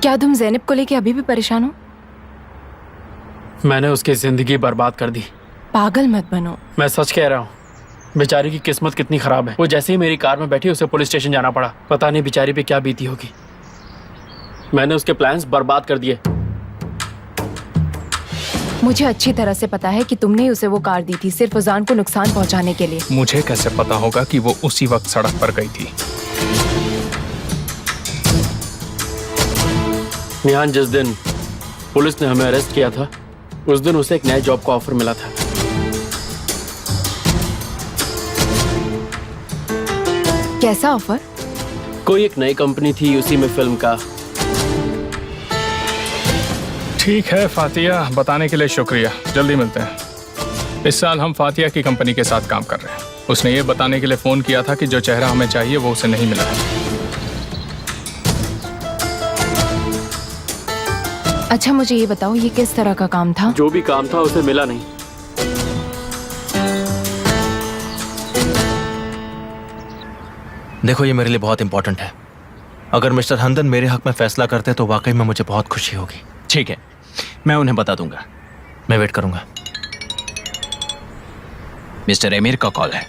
क्या तुम ज़ैनब को लेके अभी भी परेशान हो? मैंने उसकी जिंदगी बर्बाद कर दी। पागल मत बनो। मैं सच कह रहा हूँ, बेचारी की किस्मत कितनी खराब है। वो जैसे ही मेरी कार में बैठी उसे पुलिस स्टेशन जाना पड़ा। पता नहीं बेचारी पे क्या बीती होगी। मैंने उसके प्लान्स बर्बाद कर दिए। मुझे अच्छी तरह से पता है कि तुमने ही उसे वो कार दी थी सिर्फ उजान को नुकसान पहुंचाने के लिए। मुझे कैसे पता होगा कि वो उसी वक्त सड़क पर गई थी? निहान, जिस दिन पुलिस ने हमें अरेस्ट किया था उस दिन उसे एक नए जॉब का ऑफर मिला था। कैसा ऑफर? कोई एक नई कंपनी थी, उसी में फिल्म का। ठीक है फातिया, बताने के लिए शुक्रिया। जल्दी मिलते हैं। इस साल हम फातिया की कंपनी के साथ काम कर रहे हैं। उसने ये बताने के लिए फोन किया था कि जो चेहरा हमें चाहिए वो उसे नहीं मिला है। अच्छा मुझे ये बताओ, ये किस तरह का काम था? जो भी काम था उसे मिला नहीं। देखो, ये मेरे लिए बहुत इंपॉर्टेंट है। अगर मिस्टर हंदन मेरे हक में फैसला करते तो वाकई में मुझे बहुत खुशी होगी। ठीक है, मैं उन्हें बता दूंगा। मैं वेट करूंगा। मिस्टर एमिर का कॉल है।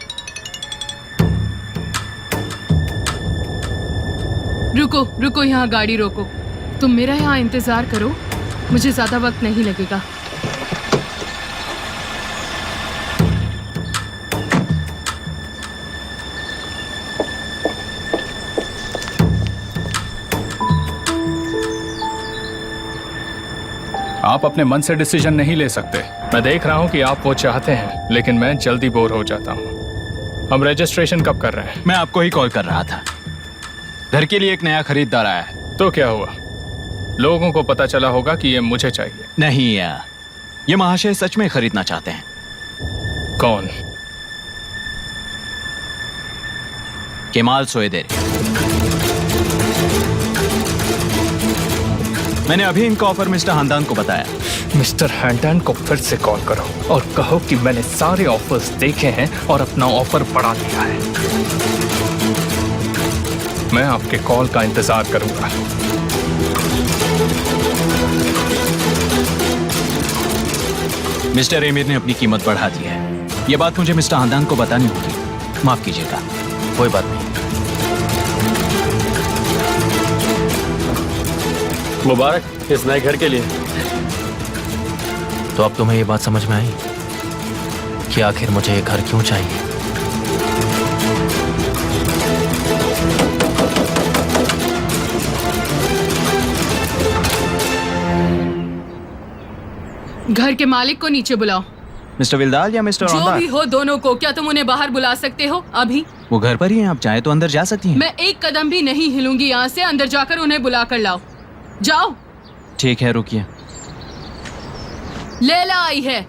रुको रुको, यहाँ गाड़ी रोको। तुम मेरा यहाँ इंतजार करो, मुझे ज्यादा वक्त नहीं लगेगा। आप अपने मन से डिसीजन नहीं ले सकते। मैं देख रहा हूँ कि आप वो चाहते हैं, लेकिन मैं जल्दी बोर हो जाता हूँ। हम रजिस्ट्रेशन कब कर रहे हैं? मैं आपको ही कॉल कर रहा था। घर के लिए एक नया खरीदार आया है। तो क्या हुआ? लोगों को पता चला होगा कि ये मुझे चाहिए। नहीं यार, ये महाशय सच में खरीदना चाहते हैं। कौन? केमाल सोएदेरी। मैंने अभी इनका ऑफर मिस्टर हंदान को बताया। मिस्टर हैंडन को फिर से कॉल करो और कहो कि मैंने सारे ऑफर्स देखे हैं और अपना ऑफर बढ़ा दिया है। मैं आपके कॉल का इंतजार करूंगा। मिस्टर एमिर ने अपनी कीमत बढ़ा दी है। ये बात मुझे मिस्टर हंदान को बतानी होगी। माफ कीजिएगा। कोई बात नहीं। मुबारक इस नए घर के लिए। तो अब तुम्हें ये बात समझ में आई कि आखिर मुझे ये घर क्यों चाहिए? घर के मालिक को नीचे बुलाओ। मिस्टर विल्दाल या मिस्टर जो औंदार? भी हो, दोनों को। क्या तुम उन्हें बाहर बुला सकते हो अभी? वो घर पर ही हैं, आप चाहे तो अंदर जा सकती हैं। मैं एक कदम भी नहीं हिलूंगी यहाँ से। अंदर जाकर उन्हें बुला कर लाओ। जाओ। ठीक है, रुकिए। लैला आई है।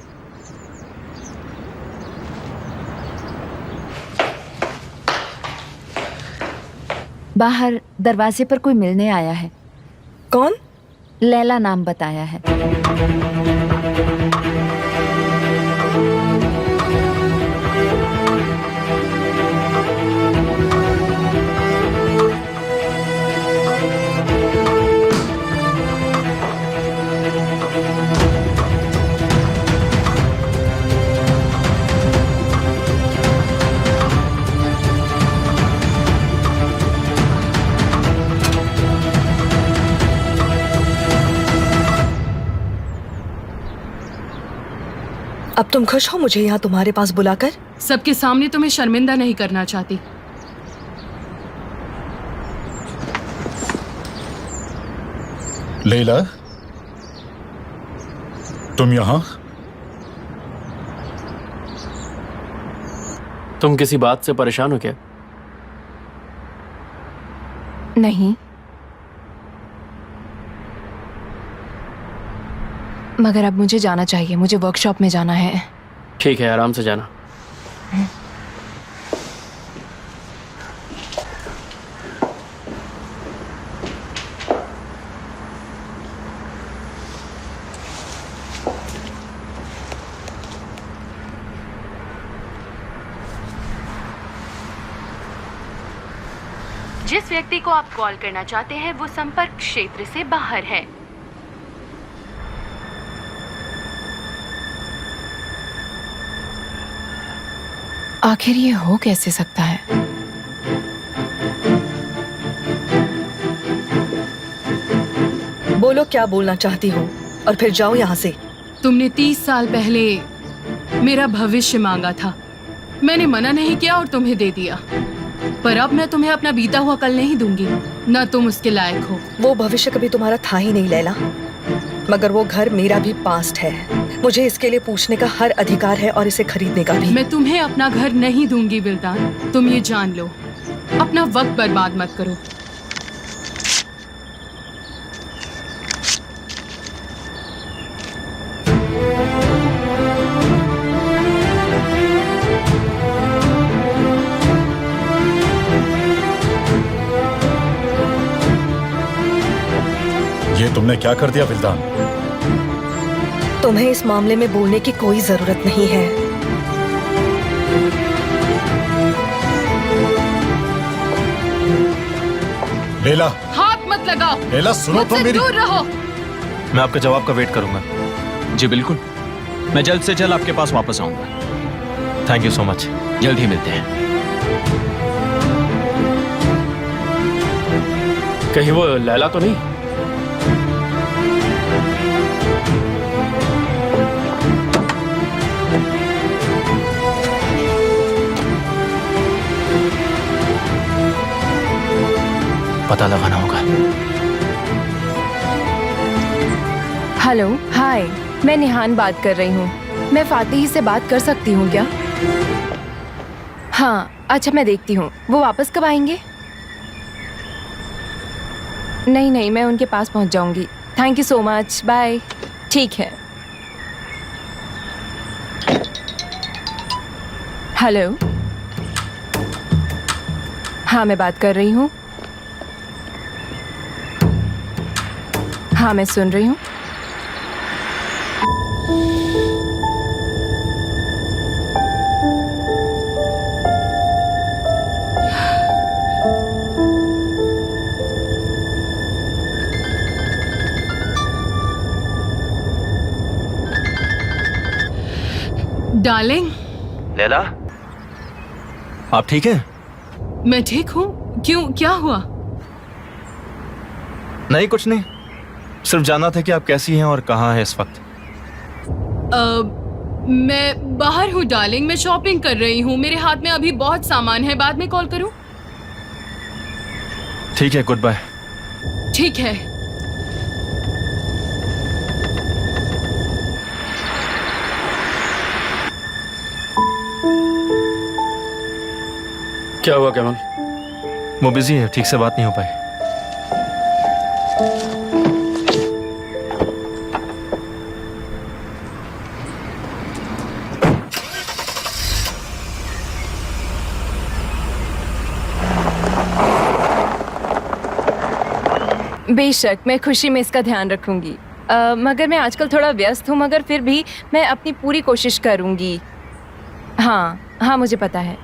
बाहर दरवाजे पर कोई मिलने आया है। कौन? लैला नाम बताया है। अब तुम खुश हो मुझे यहाँ तुम्हारे पास बुलाकर? सबके सामने तुम्हें शर्मिंदा नहीं करना चाहती। लैला, तुम यहाँ? तुम किसी बात से परेशान हो क्या? नहीं, मगर अब मुझे जाना चाहिए। मुझे वर्कशॉप में जाना है। ठीक है, आराम से जाना। जिस व्यक्ति को आप कॉल करना चाहते हैं वो संपर्क क्षेत्र से बाहर है। आखिर ये हो कैसे सकता है? बोलो क्या बोलना चाहती हो और फिर जाओ यहाँ से। तुमने 30 साल पहले मेरा भविष्य मांगा था, मैंने मना नहीं किया और तुम्हें दे दिया। पर अब मैं तुम्हें अपना बीता हुआ कल नहीं दूंगी, ना तुम उसके लायक हो। वो भविष्य कभी तुम्हारा था ही नहीं लैला, मगर वो घर मेरा भी पास्ट है। मुझे इसके लिए पूछने का हर अधिकार है और इसे खरीदने का भी। मैं तुम्हें अपना घर नहीं दूंगी विल्तान, तुम ये जान लो। अपना वक्त बर्बाद मत करो। ये तुमने क्या कर दिया विल्तान? तुम्हें इस मामले में बोलने की कोई जरूरत नहीं है। लेला, हाथ मत लगाओ। लेला सुनो तो मुझसे मेरी। दूर रहो। मैं आपके जवाब का वेट करूंगा। जी बिल्कुल, मैं जल्द से जल्द आपके पास वापस आऊंगा। Thank you so much. जल्द ही मिलते हैं। कहीं वो लैला तो नहीं? पता लगाना होगा। हेलो, हाय, मैं निहान बात कर रही हूँ। मैं फातिही से बात कर सकती हूँ क्या? हाँ, अच्छा मैं देखती हूँ। वो वापस कब आएंगे? नहीं, मैं उनके पास पहुँच जाऊँगी। Thank you so much, bye. ठीक है। हेलो, हाँ मैं बात कर रही हूँ। हाँ मैं सुन रही हूँ। डार्लिंग, लैला, आप ठीक हैं? मैं ठीक हूँ। क्यों, क्या हुआ? नहीं, कुछ नहीं। सिर्फ जानना था कि आप कैसी हैं और कहाँ हैं इस वक्त। मैं बाहर हूँ डार्लिंग, मैं शॉपिंग कर रही हूँ। मेरे हाथ में अभी बहुत सामान है, बाद में कॉल करूँ? ठीक है, गुड बाय। ठीक है। क्या हुआ कमल? वो बिजी है, ठीक से बात नहीं हो पाई। बेशक, मैं खुशी में इसका ध्यान रखूंगी। मगर मैं आजकल थोड़ा व्यस्त हूँ, मगर फिर भी मैं अपनी पूरी कोशिश करूंगी। हाँ, मुझे पता है।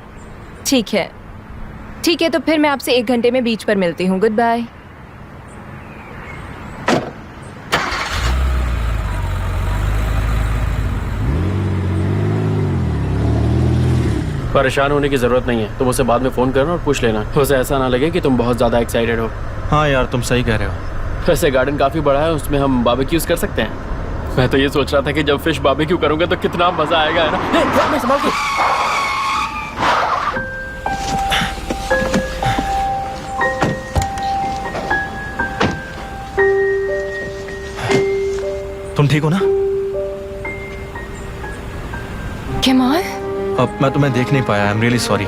ठीक है, तो फिर मैं आपसे 1 घंटे में बीच पर मिलती हूँ। Good bye. परेशान होने की जरूरत नहीं है। तुम उसे बाद में फोन करना और पूछ लेना। उसे ऐसा ना लगे कि तुम बहुत ज्यादा एक्साइटेड हो। हाँ यार, तुम सही कह रहे हो। वैसे गार्डन काफी बड़ा है, उसमें हम बारबेक्यूज कर सकते हैं। मैं तो ये सोच रहा था कि जब फिश बारबेक्यू करूंगा तो कितना मजा आएगा, है ना? मैं संभाल के। तुम ठीक हो ना? केमाल? अब मैं तुम्हें देख नहीं पाया। I am really sorry.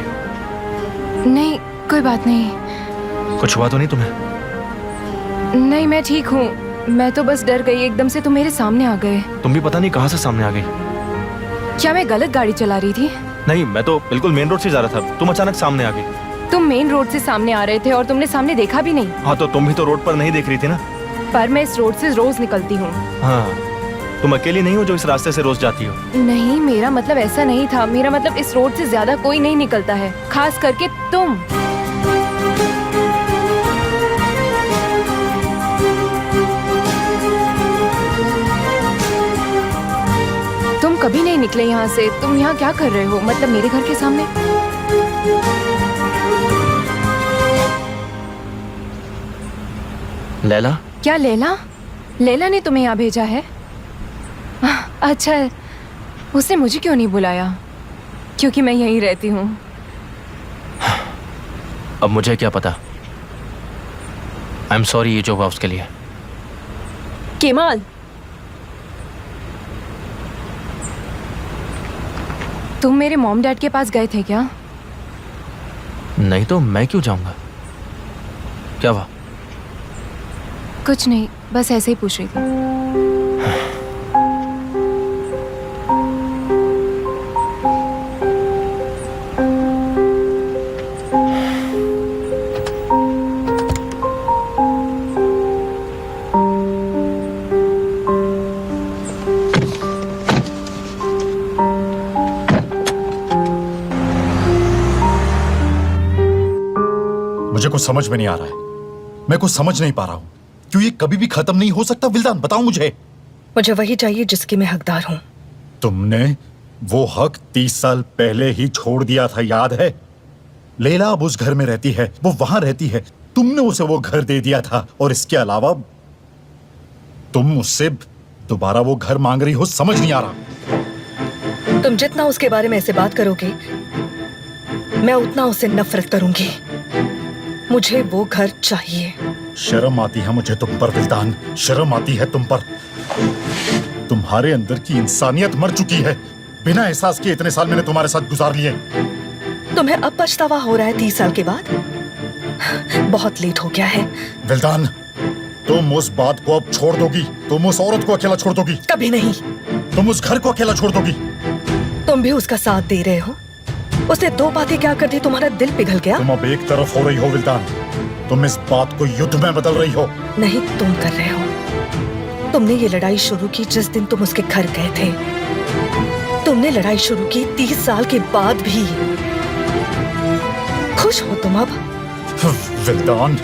नहीं, कोई बात नहीं। कुछ हुआ तो नहीं तुम्हें? नहीं, मैं ठीक हूँ। मैं तो बस डर गई, एकदम से तुम मेरे सामने आ गए। तुम भी पता नहीं कहाँ से सामने आ गई। क्या मैं गलत गाड़ी चला रही थी? नहीं, मैं तो बिल्कुल मेन रोड से जा रहा था, तुम अचानक सामने आ गई। तुम मेन रोड से सामने आ रहे थे और तुमने सामने देखा भी नहीं। हाँ, तो तुम भी तो रोड पर नहीं देख रही थी ना? पर मैं इस रोड से रोज निकलती हूँ। हाँ, तुम अकेली नहीं हो जो इस रास्ते से रोज जाती हो। नहीं, मेरा मतलब ऐसा नहीं था। मेरा मतलब इस रोड से ज्यादा कोई नहीं निकलता है, खास करके तुम। निकले यहाँ से। तुम यहाँ क्या कर रहे हो, मतलब मेरे घर के सामने? लैला, क्या लैला? लैला ने तुम्हें यहाँ भेजा है? अच्छा, उसने मुझे क्यों नहीं बुलाया? क्योंकि मैं यहीं रहती हूँ। अब मुझे क्या पता। आई एम सॉरी ये जो हुआ उसके लिए। केमाल, तुम मेरे मॉम डैड के पास गए थे क्या? नहीं तो मैं क्यों जाऊंगा? क्या हुआ? कुछ नहीं, बस ऐसे ही पूछ रही थी। मुझे कुछ समझ में नहीं आ रहा है। मैं कुछ समझ नहीं पा रहा हूँ। क्यों ये कभी भी खत्म नहीं हो सकता? विल्दान, बताओ मुझे। मुझे वही चाहिए जिसकी मैं हकदार हूँ। तुमने वो हक 30 साल पहले ही छोड़ दिया था, याद है? लैला अब उस घर में रहती है, वो वहां रहती है। तुमने उसे वो घर दे दिया था और इसके अलावा तुम उससे दोबारा वो घर मांग रही हो। समझ नहीं आ रहा। तुम जितना उसके बारे में ऐसे बात करोगे, मैं उतना उससे नफरत करूंगी। मुझे वो घर चाहिए। शर्म आती है मुझे तुम पर विल्दान, शर्म आती है तुम पर। तुम्हारे अंदर की इंसानियत मर चुकी है। बिना एहसास किए इतने साल मैंने तुम्हारे साथ गुजार लिए। तुम्हें अब पछतावा हो रहा है 30 साल के बाद? बहुत लेट हो गया है। विल्दान, तुम उस बात को अब छोड़ दोगी? तुम उस औरत को अकेला छोड़ दोगी? कभी नहीं। तुम उस घर को अकेला छोड़ दोगी? तुम भी उसका साथ दे रहे हो। उसने 2 बातें क्या कर दी, तुम्हारा दिल पिघल गया? तुम अब एक तरफ हो रही हो विल्दान। तुम इस बात को युद्ध में बदल रही हो। नहीं, तुम कर रहे हो। तुमने ये लड़ाई शुरू की जिस दिन तुम उसके घर गए थे। तुमने लड़ाई शुरू की 30 साल के बाद भी। खुश हो तुम अब? विल्दान,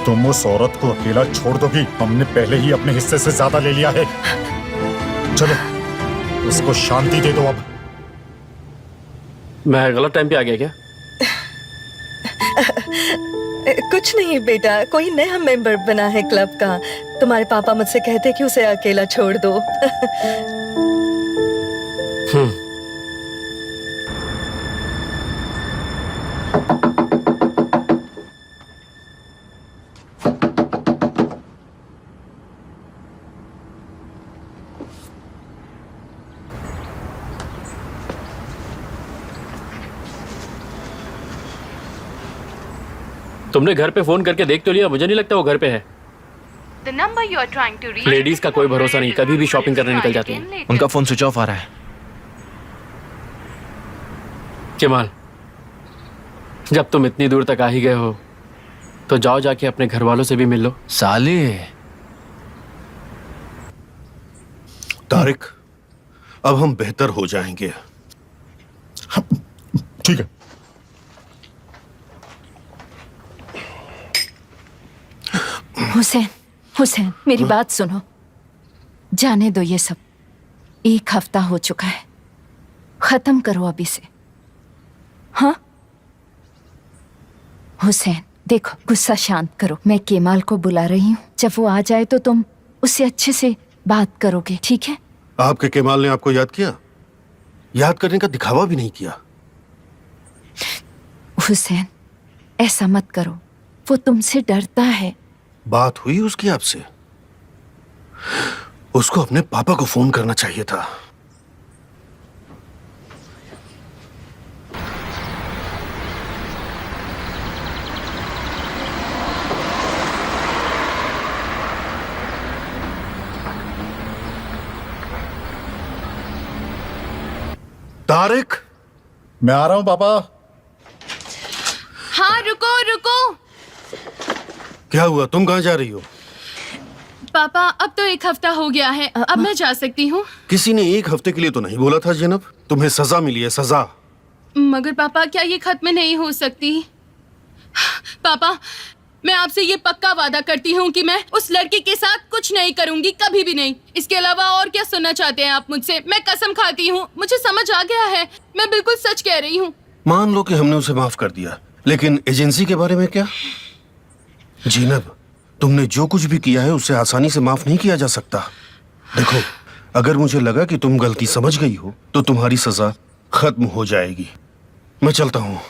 तुम उस औरत को अकेला छोड़ दोगी? हमने पहले ही अपने हिस्से से ज्यादा ले लिया है। चलो उसको शांति दे दो अब। मैं गलत टाइम पे आ गया क्या? कुछ नहीं बेटा, कोई नया मेंबर बना है क्लब का। तुम्हारे पापा मुझसे कहते कि उसे अकेला छोड़ दो। तुमने घर पे फोन करके देख तो लिया? मुझे नहीं लगता वो घर पे है। The number you are trying to reach ladies का कोई भरोसा नहीं, कभी भी शॉपिंग करने निकल जाती हैं। उनका फोन स्विच ऑफ आ रहा है। केमाल, जब तुम इतनी दूर तक आ ही गए हो तो जाओ जाके अपने घर वालों से भी मिल लो। साले, तारिक, अब हम बेहतर हो जाएंगे। ठीक है। हुसैन, हुसैन, मेरी बात सुनो। जाने दो ये सब। 1 हफ्ता हो चुका है, खत्म करो अभी से। हाँ हुसैन, देखो, गुस्सा शांत करो। मैं केमाल को बुला रही हूँ। जब वो आ जाए तो तुम उससे अच्छे से बात करोगे, ठीक है? आपके केमाल ने आपको याद किया? याद करने का दिखावा भी नहीं किया। हुसैन, ऐसा मत करो। वो तुमसे डरता है। बात हुई उसकी आपसे? उसको अपने पापा को फोन करना चाहिए था। तारिक, मैं आ रहा हूं पापा। हाँ, रुको रुको। क्या हुआ? तुम कहाँ जा रही हो? पापा, अब तो 1 हफ्ता हो गया है, अब मैं जा सकती हूँ। किसी ने 1 हफ्ते के लिए तो नहीं बोला था ज़ैनब। तुम्हें सजा मिली है, सजा। मगर पापा, क्या ये खत्म नहीं हो सकती? पापा, मैं आपसे ये पक्का वादा करती हूँ कि मैं उस लड़की के साथ कुछ नहीं करूंगी, कभी भी नहीं। इसके अलावा और क्या सुनना चाहते हैं आप मुझसे? मैं कसम खाती हूँ, मुझे समझ आ गया है, मैं बिल्कुल सच कह रही हूँ। मान लो कि हमने उसे माफ कर दिया, लेकिन एजेंसी के बारे में क्या? जीनब, तुमने जो कुछ भी किया है उसे आसानी से माफ नहीं किया जा सकता। देखो, अगर मुझे लगा कि तुम गलती समझ गई हो तो तुम्हारी सजा खत्म हो जाएगी। मैं चलता हूँ।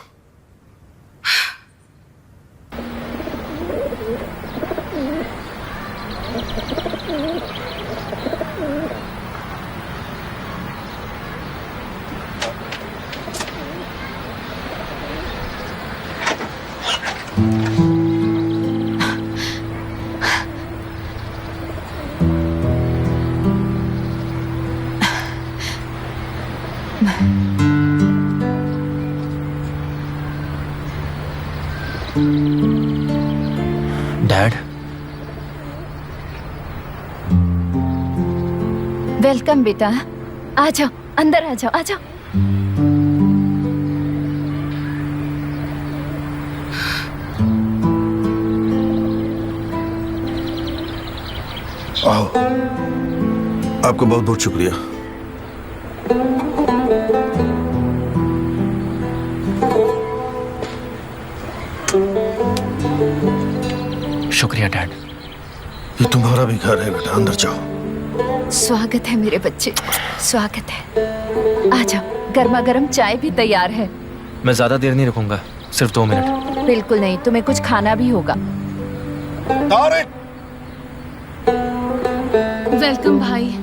डैड, वेलकम बेटा, आ जाओ, अंदर आ जाओ, आ जाओ। आओ, आपका बहुत बहुत शुक्रिया। शुक्रिया डैड। ये तुम्हारा भी घर है बेटा, अंदर जाओ। स्वागत है मेरे बच्चे, स्वागत है। आ जाओ, गर्मा गर्म चाय भी तैयार है। मैं ज्यादा देर नहीं रुकूंगा, सिर्फ 2 मिनट। बिल्कुल नहीं, तुम्हें कुछ खाना भी होगा। तारिक! वेलकम भाई।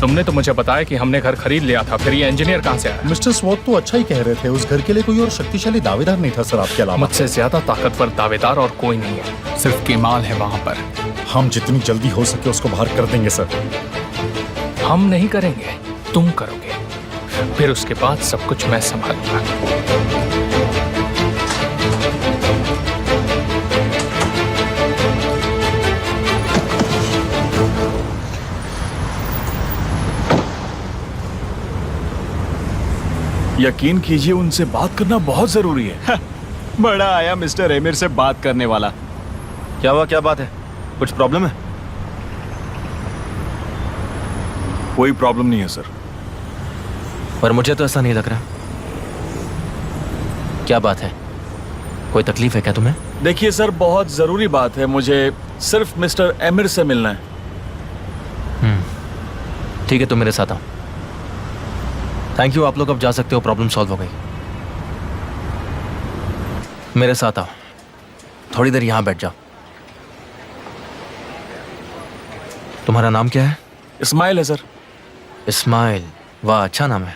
तुमने तो मुझे बताया कि हमने घर खरीद लिया था, फिर ये इंजीनियर कहाँ से आया? मिस्टर स्वॉट तो अच्छा ही कह रहे थे, उस घर के लिए कोई और शक्तिशाली दावेदार नहीं था सर आपके अलावा। मुझसे ज्यादा ताकतवर दावेदार और कोई नहीं है, सिर्फ केमाल है वहाँ पर। हम जितनी जल्दी हो सके उसको बाहर कर देंगे सर। हम नहीं करेंगे, तुम करोगे, फिर उसके बाद सब कुछ मैं संभालूंगा। यकीन कीजिए, उनसे बात करना बहुत जरूरी है। बड़ा आया मिस्टर एमिर से बात करने वाला। क्या हुआ, क्या बात है? कुछ प्रॉब्लम है? कोई प्रॉब्लम नहीं है सर। पर मुझे तो ऐसा नहीं लग रहा। क्या बात है? कोई तकलीफ है क्या तुम्हें? देखिए सर, बहुत जरूरी बात है, मुझे सिर्फ मिस्टर एमिर से मिलना है। ठीक है, तुम मेरे साथ आओ। थैंक यू, आप लोग अब जा सकते हो, प्रॉब्लम सॉल्व हो गई। मेरे साथ आओ, थोड़ी देर यहाँ बैठ जाओ। तुम्हारा नाम क्या है? इस्माइल है सर। इस्माइल, वाह अच्छा नाम है।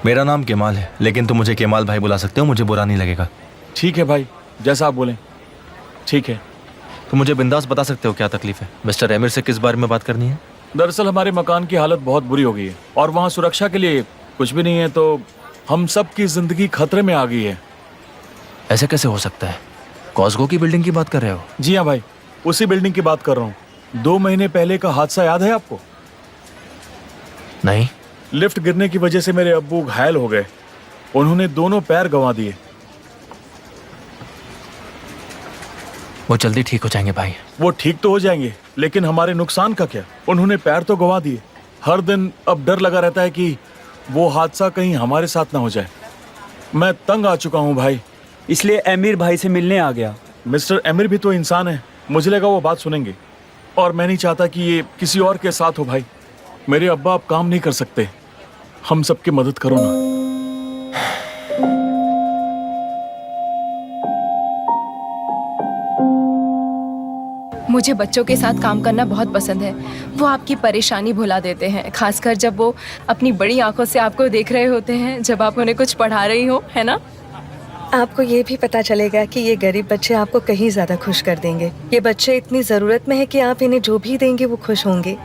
मेरा नाम केमाल है, लेकिन तुम मुझे केमाल भाई बुला सकते हो, मुझे बुरा नहीं लगेगा। ठीक है भाई, जैसा आप बोलें। ठीक है। तुम मुझे बिंदास बता सकते हो क्या तकलीफ है? मिस्टर एमिर से किस बारे में बात करनी है? दरअसल हमारे मकान की हालत बहुत बुरी हो गई है और वहाँ सुरक्षा के लिए कुछ भी नहीं है, तो हम सब की जिंदगी खतरे में आ गई है। ऐसे कैसे हो सकता है? कॉस्को की बिल्डिंग की बात कर रहे हो? जी हाँ भाई, उसी बिल्डिंग की बात कर रहा हूँ। 2 महीने पहले का हादसा याद है आपको? नहीं। लिफ्ट गिरने की वजह से मेरे अब्बू घायल हो गए, उन्होंने दोनों पैर गंवा दिए। वो जल्दी ठीक हो जाएंगे भाई। वो ठीक तो हो जाएंगे, लेकिन हमारे नुकसान का क्या? उन्होंने पैर तो गंवा दिए। हर दिन अब डर लगा रहता है कि वो हादसा कहीं हमारे साथ ना हो जाए। मैं तंग आ चुका हूँ भाई, इसलिए एमिर भाई से मिलने आ गया। मिस्टर एमिर भी तो इंसान है, मुझे लगा वो बात सुनेंगे, और मैं नहीं चाहता कि ये किसी और के साथ हो। भाई, मेरे अब्बा अब काम नहीं कर सकते, हम सबकी मदद करो ना। मुझे बच्चों के साथ काम करना बहुत पसंद है। वो आपकी परेशानी भुला देते हैं, खासकर जब वो अपनी बड़ी आंखों से आपको देख रहे होते हैं जब आप उन्हें कुछ पढ़ा रही हो, है ना? आपको ये भी पता चलेगा कि ये गरीब बच्चे आपको कहीं ज्यादा खुश कर देंगे। ये बच्चे इतनी जरूरत में है कि आप इन्हें जो भी देंगे वो खुश होंगे।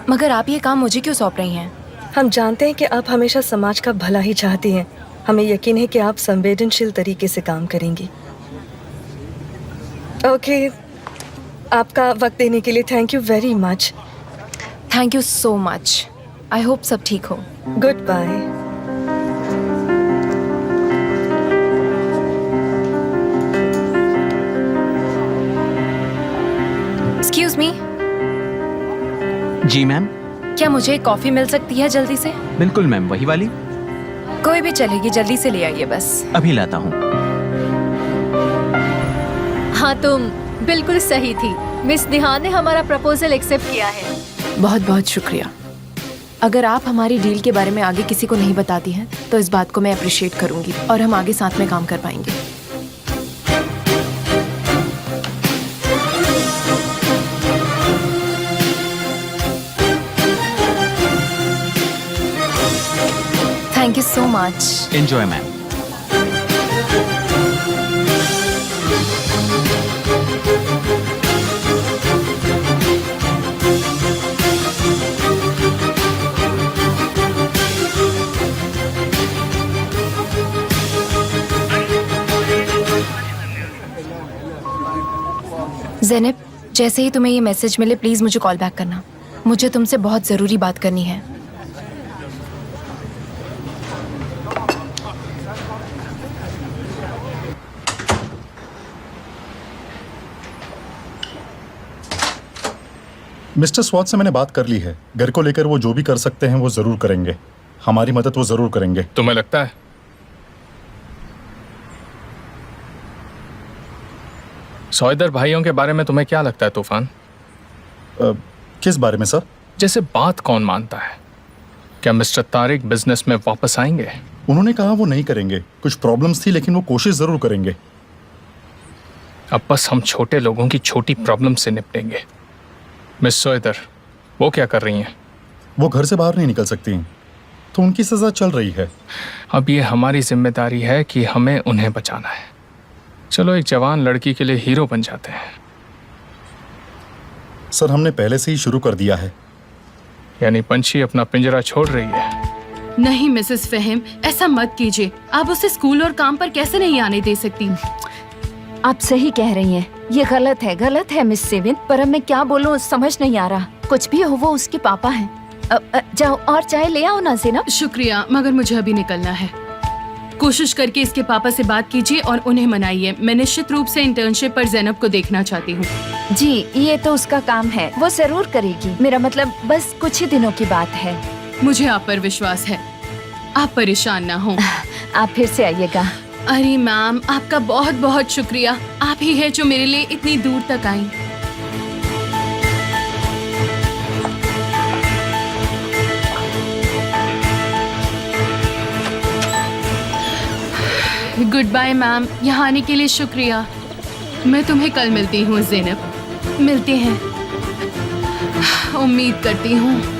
मगर आप ये काम मुझे क्यों सौंप रही हैं? हम जानते हैं कि आप हमेशा समाज का भला ही चाहती हैं। हमें यकीन है कि आप संवेदनशील तरीके से काम करेंगी। ओके, आपका वक्त देने के लिए thank you very much. Thank you so much. I hope सब ठीक हो। Good bye. जी मैम। क्या मुझे कॉफी मिल सकती है जल्दी से? बिल्कुल मैम, वही वाली। कोई भी चलेगी, जल्दी से ले आइए बस। अभी लाता हूँ। हाँ, तुम बिल्कुल सही थी। मिस निहान ने हमारा प्रपोजल एक्सेप्ट किया है। बहुत बहुत शुक्रिया। अगर आप हमारी डील के बारे में आगे किसी को नहीं बताती हैं तो इस बात को मैं अप्रिशिएट करूंगी और हम आगे साथ में काम कर पाएंगे। Thank you so much. Enjoy ma'am. Zainab, जैसे ही तुम्हें ये मैसेज मिले प्लीज़ मुझे कॉल बैक करना। मुझे तुमसे बहुत ज़रूरी बात करनी है। मिस्टर स्वाट से मैंने बात कर ली है। घर को लेकर वो जो भी कर सकते हैं वो जरूर करेंगे। हमारी मदद वो जरूर करेंगे। तुम्हें लगता है? सौदर भाइयों के बारे में तुम्हें क्या लगता है तूफान? किस बारे में सर? जैसे बात कौन मानता है? क्या मिस्टर तारिक बिजनेस में वापस आएंगे? उन्होंने कहा वो नहीं करेंगे। कुछ प्रॉब्लम्स थी लेकिन वो कोशिश जरूर करेंगे। अब बस हम छोटे लोगों की छोटी प्रॉब्लम से निपटेंगे। मिस सौदर, वो क्या कर रही हैं? वो घर से बाहर नहीं निकल सकती, तो उनकी सजा चल रही है। अब ये हमारी जिम्मेदारी है कि हमें उन्हें बचाना है। चलो एक जवान लड़की के लिए हीरो बन जाते हैं। सर, हमने पहले से ही शुरू कर दिया है। यानी पंछी अपना पिंजरा छोड़ रही है? नहीं मिसेस फहीम, ऐसा मत कीजिए। आप उसे स्कूल और काम पर कैसे नहीं आने दे सकती? आप सही कह रही हैं। ये गलत है मिस सेविन। पर अब मैं क्या बोलूं समझ नहीं आ रहा। कुछ भी हो वो उसके पापा हैं। जाओ और चाय ले आओ ना ज़ैनब। शुक्रिया, मगर मुझे अभी निकलना है। कोशिश करके इसके पापा से बात कीजिए और उन्हें मनाइए। मैं निश्चित रूप से इंटर्नशिप पर ज़ैनब को देखना चाहती हूँ। जी, ये तो उसका काम है, वो जरूर करेगी। मेरा मतलब बस कुछ ही दिनों की बात है। मुझे आप पर विश्वास है। आप परेशान ना हो। आप फिर से आइएगा। अरे मैम, आपका बहुत बहुत शुक्रिया। आप ही है जो मेरे लिए इतनी दूर तक आई। गुड बाय मैम, यहाँ आने के लिए शुक्रिया। मैं तुम्हें कल मिलती हूँ ज़ैनब। मिलते हैं, उम्मीद करती हूँ।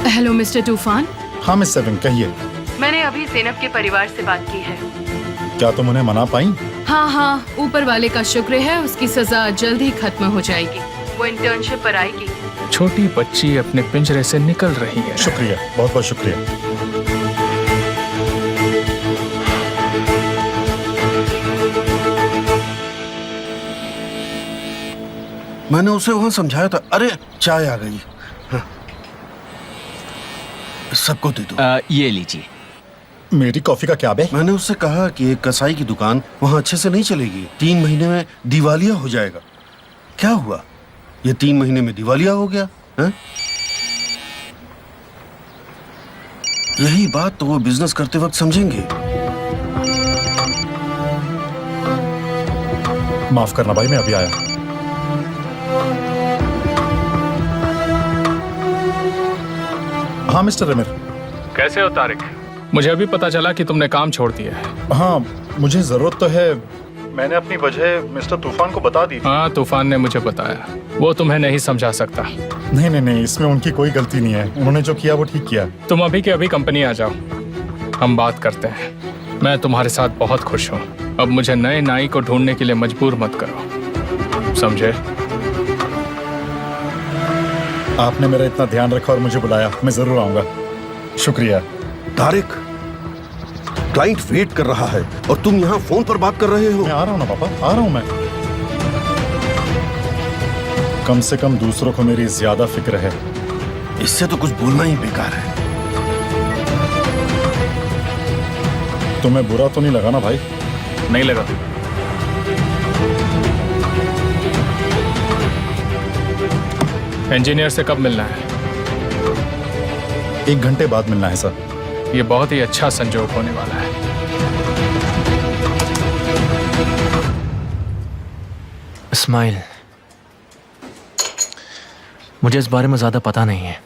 हेलो मिस्टर तूफान। हाँ मिस सेविन, कहिए। मैंने अभी ज़ैनब के परिवार से बात की है। क्या तुम उन्हें मना पाई? हाँ, ऊपर वाले का शुक्र है, उसकी सजा जल्द ही खत्म हो जाएगी। वो इंटर्नशिप पर आएगी। छोटी बच्ची अपने पिंजरे से निकल रही है। शुक्रिया, बहुत बहुत शुक्रिया। मैंने उसे वहां समझाया था। अरे चाय आ गई। हाँ। सबको दे दो। ये लीजिए। मेरी कॉफी का क्या है? मैंने उससे कहा कि एक कसाई की दुकान वहां अच्छे से नहीं चलेगी। 3 महीने में दिवालिया हो जाएगा। क्या हुआ? ये 3 महीने में दिवालिया हो गया है? यही बात तो वो बिजनेस करते वक्त समझेंगे। माफ करना भाई, मैं अभी आया। हाँ मिस्टर रमीर। कैसे हो तारिक? मुझे अभी पता चला कि तुमने काम छोड़ दिया है। हाँ, मुझे जरूरत तो है। मैंने अपनी वजह मिस्टर तूफान को बता दी। हाँ, तूफान ने मुझे बताया। वो तुम्हें नहीं समझा सकता। नहीं, इसमें उनकी कोई गलती नहीं है। उन्होंने जो किया वो ठीक किया। तुम अभी के अभी कंपनी आ जाओ, हम बात करते हैं। मैं तुम्हारे साथ बहुत खुश हूँ। अब मुझे नए नाई को ढूंढने के लिए मजबूर मत करो, समझे? आपने मेरा इतना ध्यान रखा और मुझे बुलाया, मैं जरूर आऊंगा। शुक्रिया। तारिक, क्लाइंट वेट कर रहा है और तुम यहाँ फोन पर बात कर रहे हो। मैं आ रहा हूँ ना पापा, आ रहा हूँ मैं। कम से कम दूसरों को मेरी ज्यादा फिक्र है। इससे तो कुछ बोलना ही बेकार है। तुम्हें बुरा तो नहीं लगा ना भाई? नहीं लगा। इंजीनियर से कब मिलना है? 1 घंटे बाद मिलना है सर। ये बहुत ही अच्छा संजोग होने वाला है। इस्माइल, मुझे इस बारे में ज़्यादा पता नहीं है।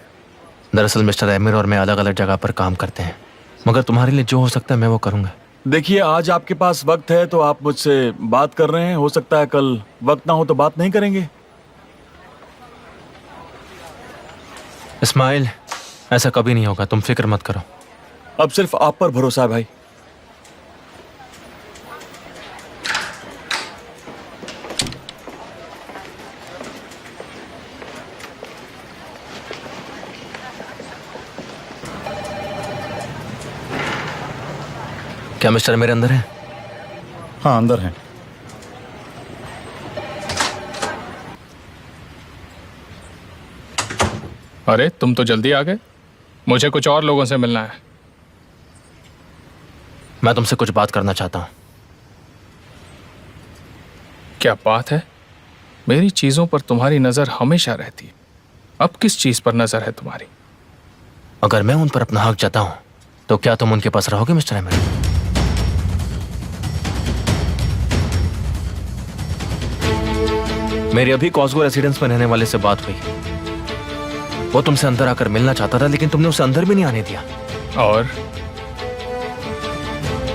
दरअसल मिस्टर एमिर और मैं अलग अलग जगह पर काम करते हैं, मगर तुम्हारे लिए जो हो सकता है मैं वो करूँगा। देखिए, आज आपके पास वक्त है तो आप मुझसे बात कर रहे हैं, हो सकता है कल वक्त ना हो तो बात नहीं करेंगे। इस्माइल, ऐसा कभी नहीं होगा, तुम फिक्र मत करो। अब सिर्फ आप पर भरोसा है भाई। क्या मिस्टर मेरे अंदर है? हाँ, अंदर हैं। अरे तुम तो जल्दी आ गए। मुझे कुछ और लोगों से मिलना है। मैं तुमसे कुछ बात करना चाहता हूँ। क्या बात है? मेरी चीजों पर तुम्हारी नजर हमेशा रहती है, अब किस चीज पर नजर है तुम्हारी? अगर मैं उन पर अपना हक जताऊं तो क्या तुम उनके पास रहोगे मिस्टर एमिर? मेरी अभी कॉस्गो रेसिडेंस में रहने वाले से बात हुई। वो तुमसे अंदर आकर मिलना चाहता था, लेकिन तुमने उसे अंदर भी नहीं आने दिया। और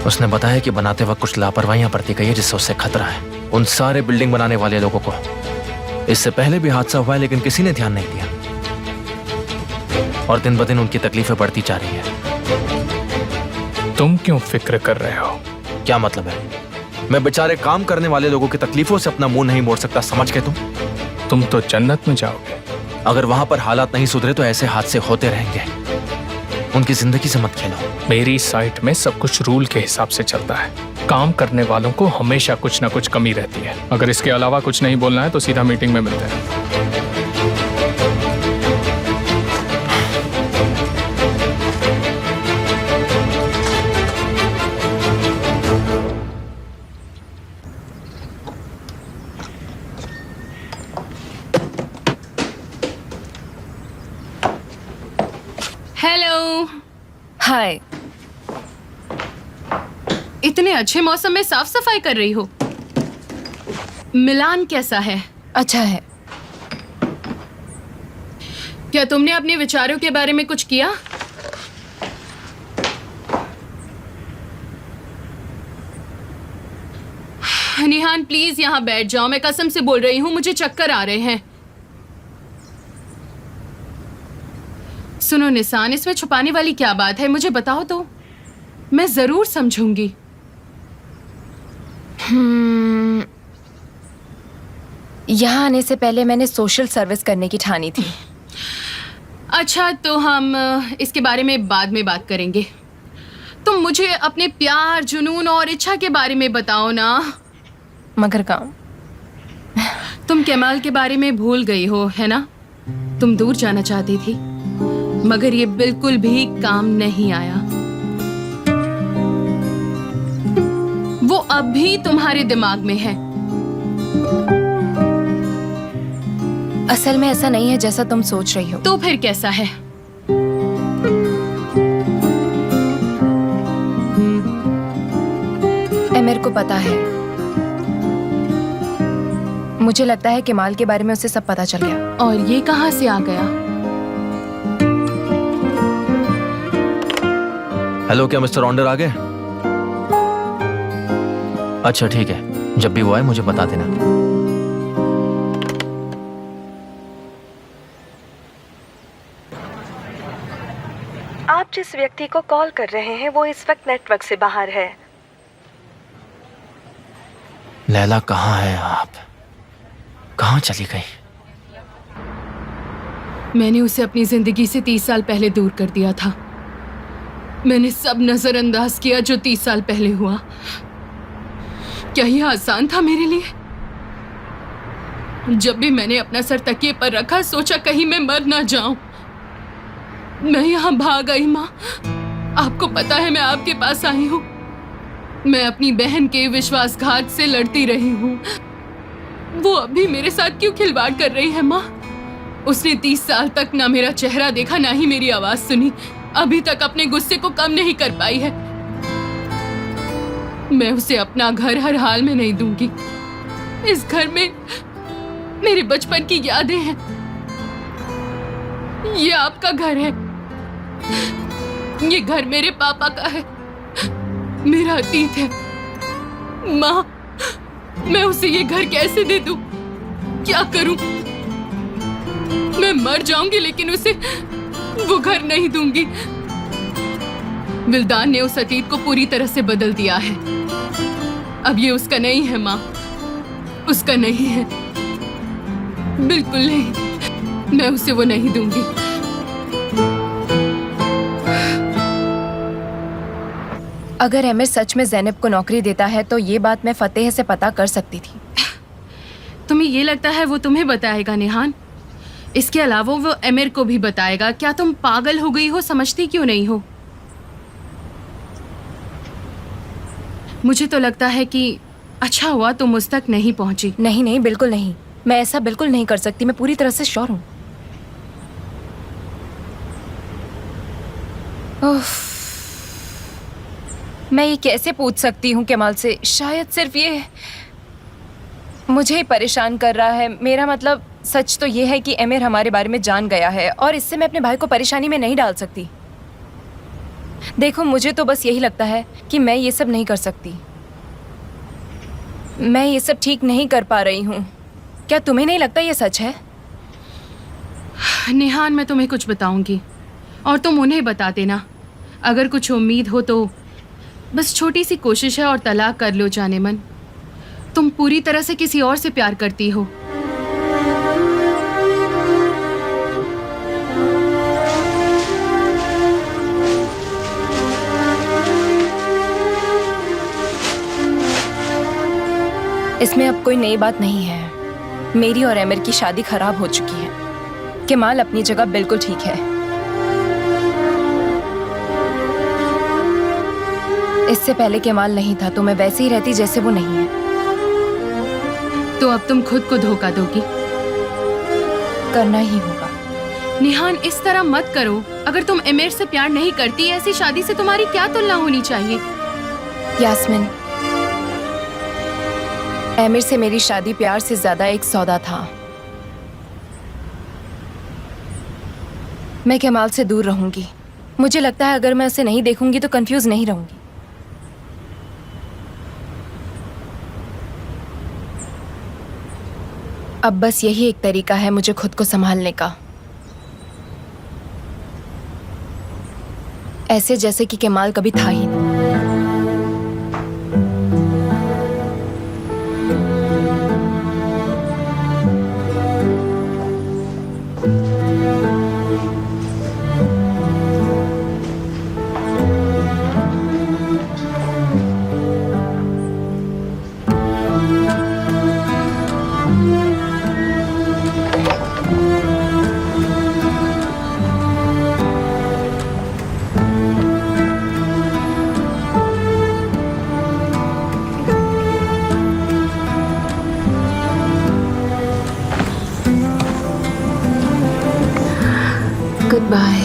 उसने बताया कि बनाते वक्त कुछ लापरवाहियां बरती गई है जिससे उससे खतरा है। उन सारे बिल्डिंग बनाने वाले लोगों को इससे पहले भी हादसा हुआ है, लेकिन किसी ने ध्यान नहीं दिया, और दिन ब दिन उनकी तकलीफें बढ़ती जा रही है। तुम क्यों फिक्र कर रहे हो? क्या मतलब है? मैं बेचारे काम करने वाले लोगों की तकलीफों से अपना मुंह नहीं मोड़ सकता, समझ गए तुम तो जन्नत में जाओगे। अगर वहां पर हालात नहीं सुधरे तो ऐसे हादसे होते रहेंगे। उनकी जिंदगी से मत खेलो। मेरी साइट में सब कुछ रूल के हिसाब से चलता है। काम करने वालों को हमेशा कुछ ना कुछ कमी रहती है। अगर इसके अलावा कुछ नहीं बोलना है तो सीधा मीटिंग में मिलते हैं। हेलो। हाय। इतने अच्छे मौसम में साफ सफाई कर रही हो। मिलान कैसा है? अच्छा है। क्या तुमने अपने विचारों के बारे में कुछ किया? निहान प्लीज यहाँ बैठ जाओ, मैं कसम से बोल रही हूँ, मुझे चक्कर आ रहे हैं। सुनो निसान, इसमें छुपाने वाली क्या बात है, मुझे बताओ तो मैं जरूर समझूंगी। यहाँ आने से पहले मैंने सोशल सर्विस करने की ठानी थी। अच्छा, तो हम इसके बारे में बाद में बात करेंगे। तुम मुझे अपने प्यार, जुनून और इच्छा के बारे में बताओ ना। मगर काम, तुम केमाल के बारे में भूल गई हो, है ना? तुम दूर जाना चाहती थी, मगर ये बिल्कुल भी काम नहीं आया। वो अब भी तुम्हारे दिमाग में है। असल में ऐसा नहीं है जैसा तुम सोच रही हो। तो फिर कैसा है? एमिर को पता है। मुझे लगता है केमाल के बारे में उसे सब पता चल गया। और ये कहां से आ गया? हेलो, क्या मिस्टर ऑन्डर आ गए? अच्छा ठीक है, जब भी वो आए मुझे बता देना। आप जिस व्यक्ति को कॉल कर रहे हैं वो इस वक्त नेटवर्क से बाहर है। लैला कहाँ है? आप कहाँ चली गई? मैंने उसे अपनी जिंदगी से 30 साल पहले दूर कर दिया था। मैंने सब नजरअंदाज किया जो 30 साल पहले हुआ। क्या यह आसान था मेरे लिए? जब भी मैंने अपना सर तकिए पर रखा, सोचा कहीं मैं मर ना जाऊं। मैं यहाँ भाग आई माँ। आपको पता है मैं आपके पास आई हूँ। मैं अपनी बहन के विश्वासघात से लड़ती रही हूँ। वो अभी मेरे साथ क्यों खिलवाड़ कर रही है माँ? उसने 30 साल तक ना मेरा चेहरा देखा, ना ही मेरी आवाज सुनी। अभी तक अपने गुस्से को कम नहीं कर पाई है। मैं उसे अपना घर हर हाल में नहीं दूंगी। इस घर में मेरे बचपन की यादें हैं। ये आपका घर है। ये घर मेरे पापा का है, मेरा अतीत है। माँ, मैं उसे ये घर कैसे दे दूं? क्या करूं? मैं मर जाऊंगी लेकिन उसे वो घर नहीं दूंगी। विल्दान ने उस अतीत को पूरी तरह से बदल दिया है। अब ये उसका नहीं है माँ, उसका नहीं है, बिल्कुल नहीं। मैं उसे वो नहीं दूंगी। अगर एमिर सच में ज़ैनब को नौकरी देता है तो ये बात मैं फतेह से पता कर सकती थी। तुम्हें ये लगता है वो तुम्हें बताएगा निहान? इसके अलावा वो एमिर को भी बताएगा। क्या तुम पागल हो गई हो? समझती क्यों नहीं हो? मुझे तो लगता है कि अच्छा हुआ तुम उस तक नहीं पहुंची। नहीं नहीं, बिल्कुल नहीं। मैं ऐसा बिल्कुल नहीं कर सकती। मैं पूरी तरह से श्योर हूँ। मैं ये कैसे पूछ सकती हूँ कमाल से? शायद सिर्फ ये मुझे ही परेशान कर रहा है। मेरा मतलब सच तो ये है कि एमिर हमारे बारे में जान गया है और इससे मैं अपने भाई को परेशानी में नहीं डाल सकती। देखो, मुझे तो बस यही लगता है कि मैं ये सब नहीं कर सकती। मैं ये सब ठीक नहीं कर पा रही हूँ। क्या तुम्हें नहीं लगता ये सच है? निहान, मैं तुम्हें कुछ बताऊंगी और तुम उन्हें बता देना। अगर कुछ उम्मीद हो तो बस छोटी सी कोशिश है और तलाक कर लो जाने मन। तुम पूरी तरह से किसी और से प्यार करती हो। इसमें अब कोई नई बात नहीं है। मेरी और एमिर की शादी खराब हो चुकी है। केमाल अपनी जगह बिल्कुल ठीक है। इससे पहले केमाल नहीं था तो मैं वैसे ही रहती जैसे वो नहीं है। तो अब तुम खुद को धोखा दोगी? करना ही होगा। निहान, इस तरह मत करो। अगर तुम एमिर से प्यार नहीं करती, ऐसी शादी से तुम्हारी क्या तुलना होनी चाहिए? यास्मिन, एमिर से मेरी शादी प्यार से ज्यादा एक सौदा था। मैं केमाल से दूर रहूंगी। मुझे लगता है अगर मैं उसे नहीं देखूंगी तो कंफ्यूज नहीं रहूंगी। अब बस यही एक तरीका है मुझे खुद को संभालने का। ऐसे जैसे कि केमाल कभी था ही नहीं। Goodbye.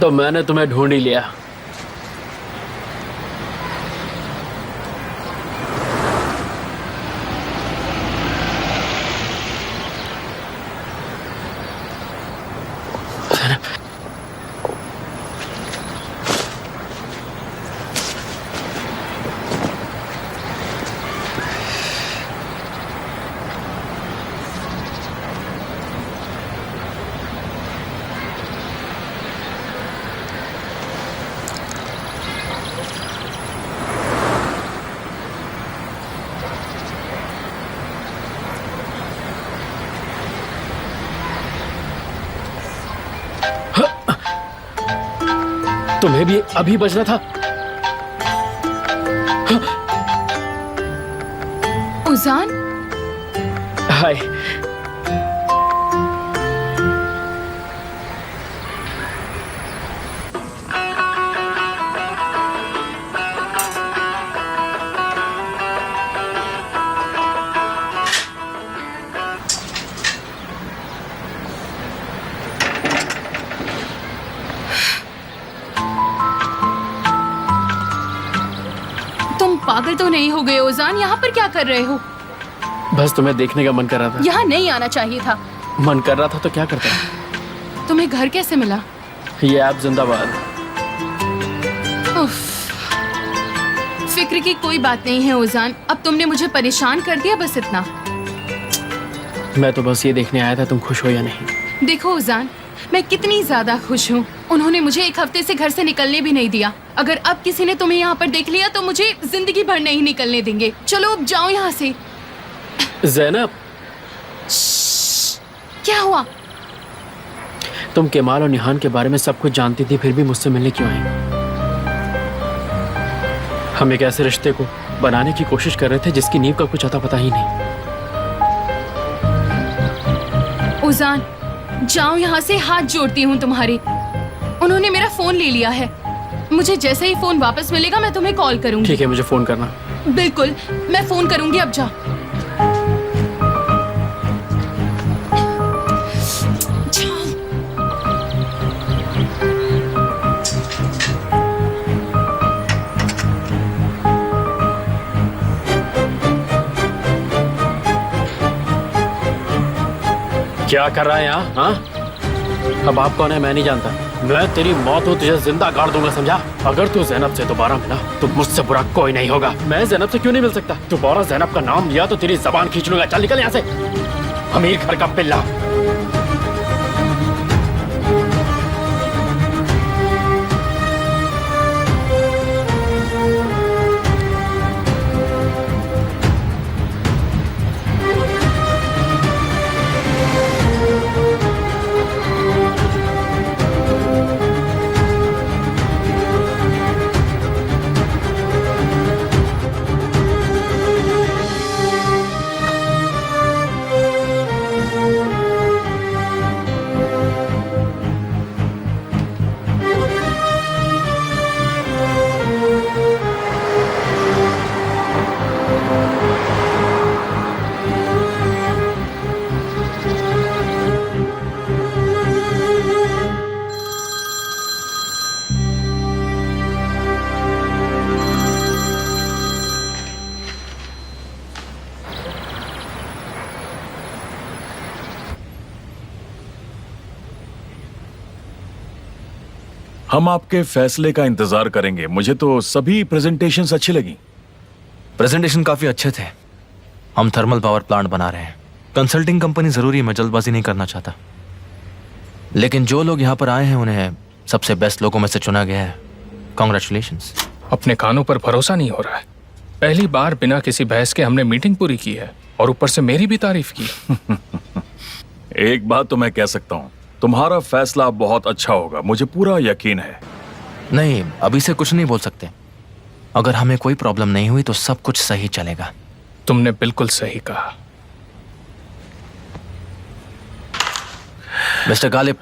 तो मैंने तुम्हें ढूंढ ही लिया। तुम्हें भी अभी बजना था। उजान, हाय। तुम पागल तो नहीं हो गए उजान? यहाँ पर क्या कर रहे हो? बस तुम्हें देखने का मन कर रहा था। यहाँ नहीं आना चाहिए था। मन कर रहा था तो क्या करता। तुम्हें घर कैसे मिला? ये ऐप जिंदाबाद। उफ, फिक्र की कोई बात नहीं है उजान, अब तुमने मुझे परेशान कर दिया, बस इतना। मैं तो बस ये देखने आया था तुम खुश हो या नहीं। देखो उजान, मैं कितनी ज्यादा खुश हूँ। उन्होंने मुझे एक हफ्ते से घर से निकलने भी नहीं दिया। अगर अब किसी ने तुम्हें यहाँ पर देख लिया तो मुझे जिंदगी भर नहीं निकलने देंगे। चलो अब जाओ यहाँ से। ज़ैनब, क्या हुआ? तुम केमाल और निहान के बारे में सब कुछ जानती थी, फिर भी मुझसे मिलने क्यों आई? हम एक ऐसे रिश्ते को बनाने की कोशिश कर रहे थे जिसकी नींव का कुछ अता पता ही नहीं। उजान, जाओ यहाँ से, हाथ जोड़ती हूँ तुम्हारे। उन्होंने मेरा फोन ले लिया है। मुझे जैसे ही फोन वापस मिलेगा मैं तुम्हें कॉल करूंगी। ठीक है, मुझे फोन करना। बिल्कुल, मैं फोन करूंगी। अब जा। क्या कर रहा है यहाँ? हाँ, अब आप कौन है मैं नहीं जानता। मैं तेरी मौत हो तुझे जिंदा गाड़ दूंगा, समझा? अगर तू ज़ैनब से दोबारा मिला तो मुझसे बुरा कोई नहीं होगा। मैं ज़ैनब से क्यों नहीं मिल सकता? दोबारा ज़ैनब का नाम लिया तो तेरी जबान खींच लूंगा। चल निकल यहाँ से, अमीर घर का पिल्ला। हम आपके फैसले का इंतजार करेंगे। मुझे तो सभी प्रेजेंटेशंस अच्छी लगी। प्रेजेंटेशन काफी अच्छे थे। हम थर्मल पावर प्लांट बना रहे हैं। कंसल्टिंग कंपनी जरूरी है, मैं जल्दबाजी नहीं करना चाहता। लेकिन जो लोग यहाँ पर आए हैं उन्हें सबसे बेस्ट लोगों में से चुना गया है। कांग्रेचुलेशंस। अपने कानों पर भरोसा नहीं हो रहा है। पहली बार बिना किसी बहस के हमने मीटिंग पूरी की है और ऊपर से मेरी भी तारीफ की। एक बात तो मैं कह सकता हूँ, तुम्हारा फैसला बहुत अच्छा होगा, मुझे पूरा यकीन है। नहीं, अभी से कुछ नहीं बोल सकते। अगर हमें कोई प्रॉब्लम नहीं हुई तो सब कुछ सही चलेगा। तुमने बिल्कुल सही कहा। मिस्टर गालिब,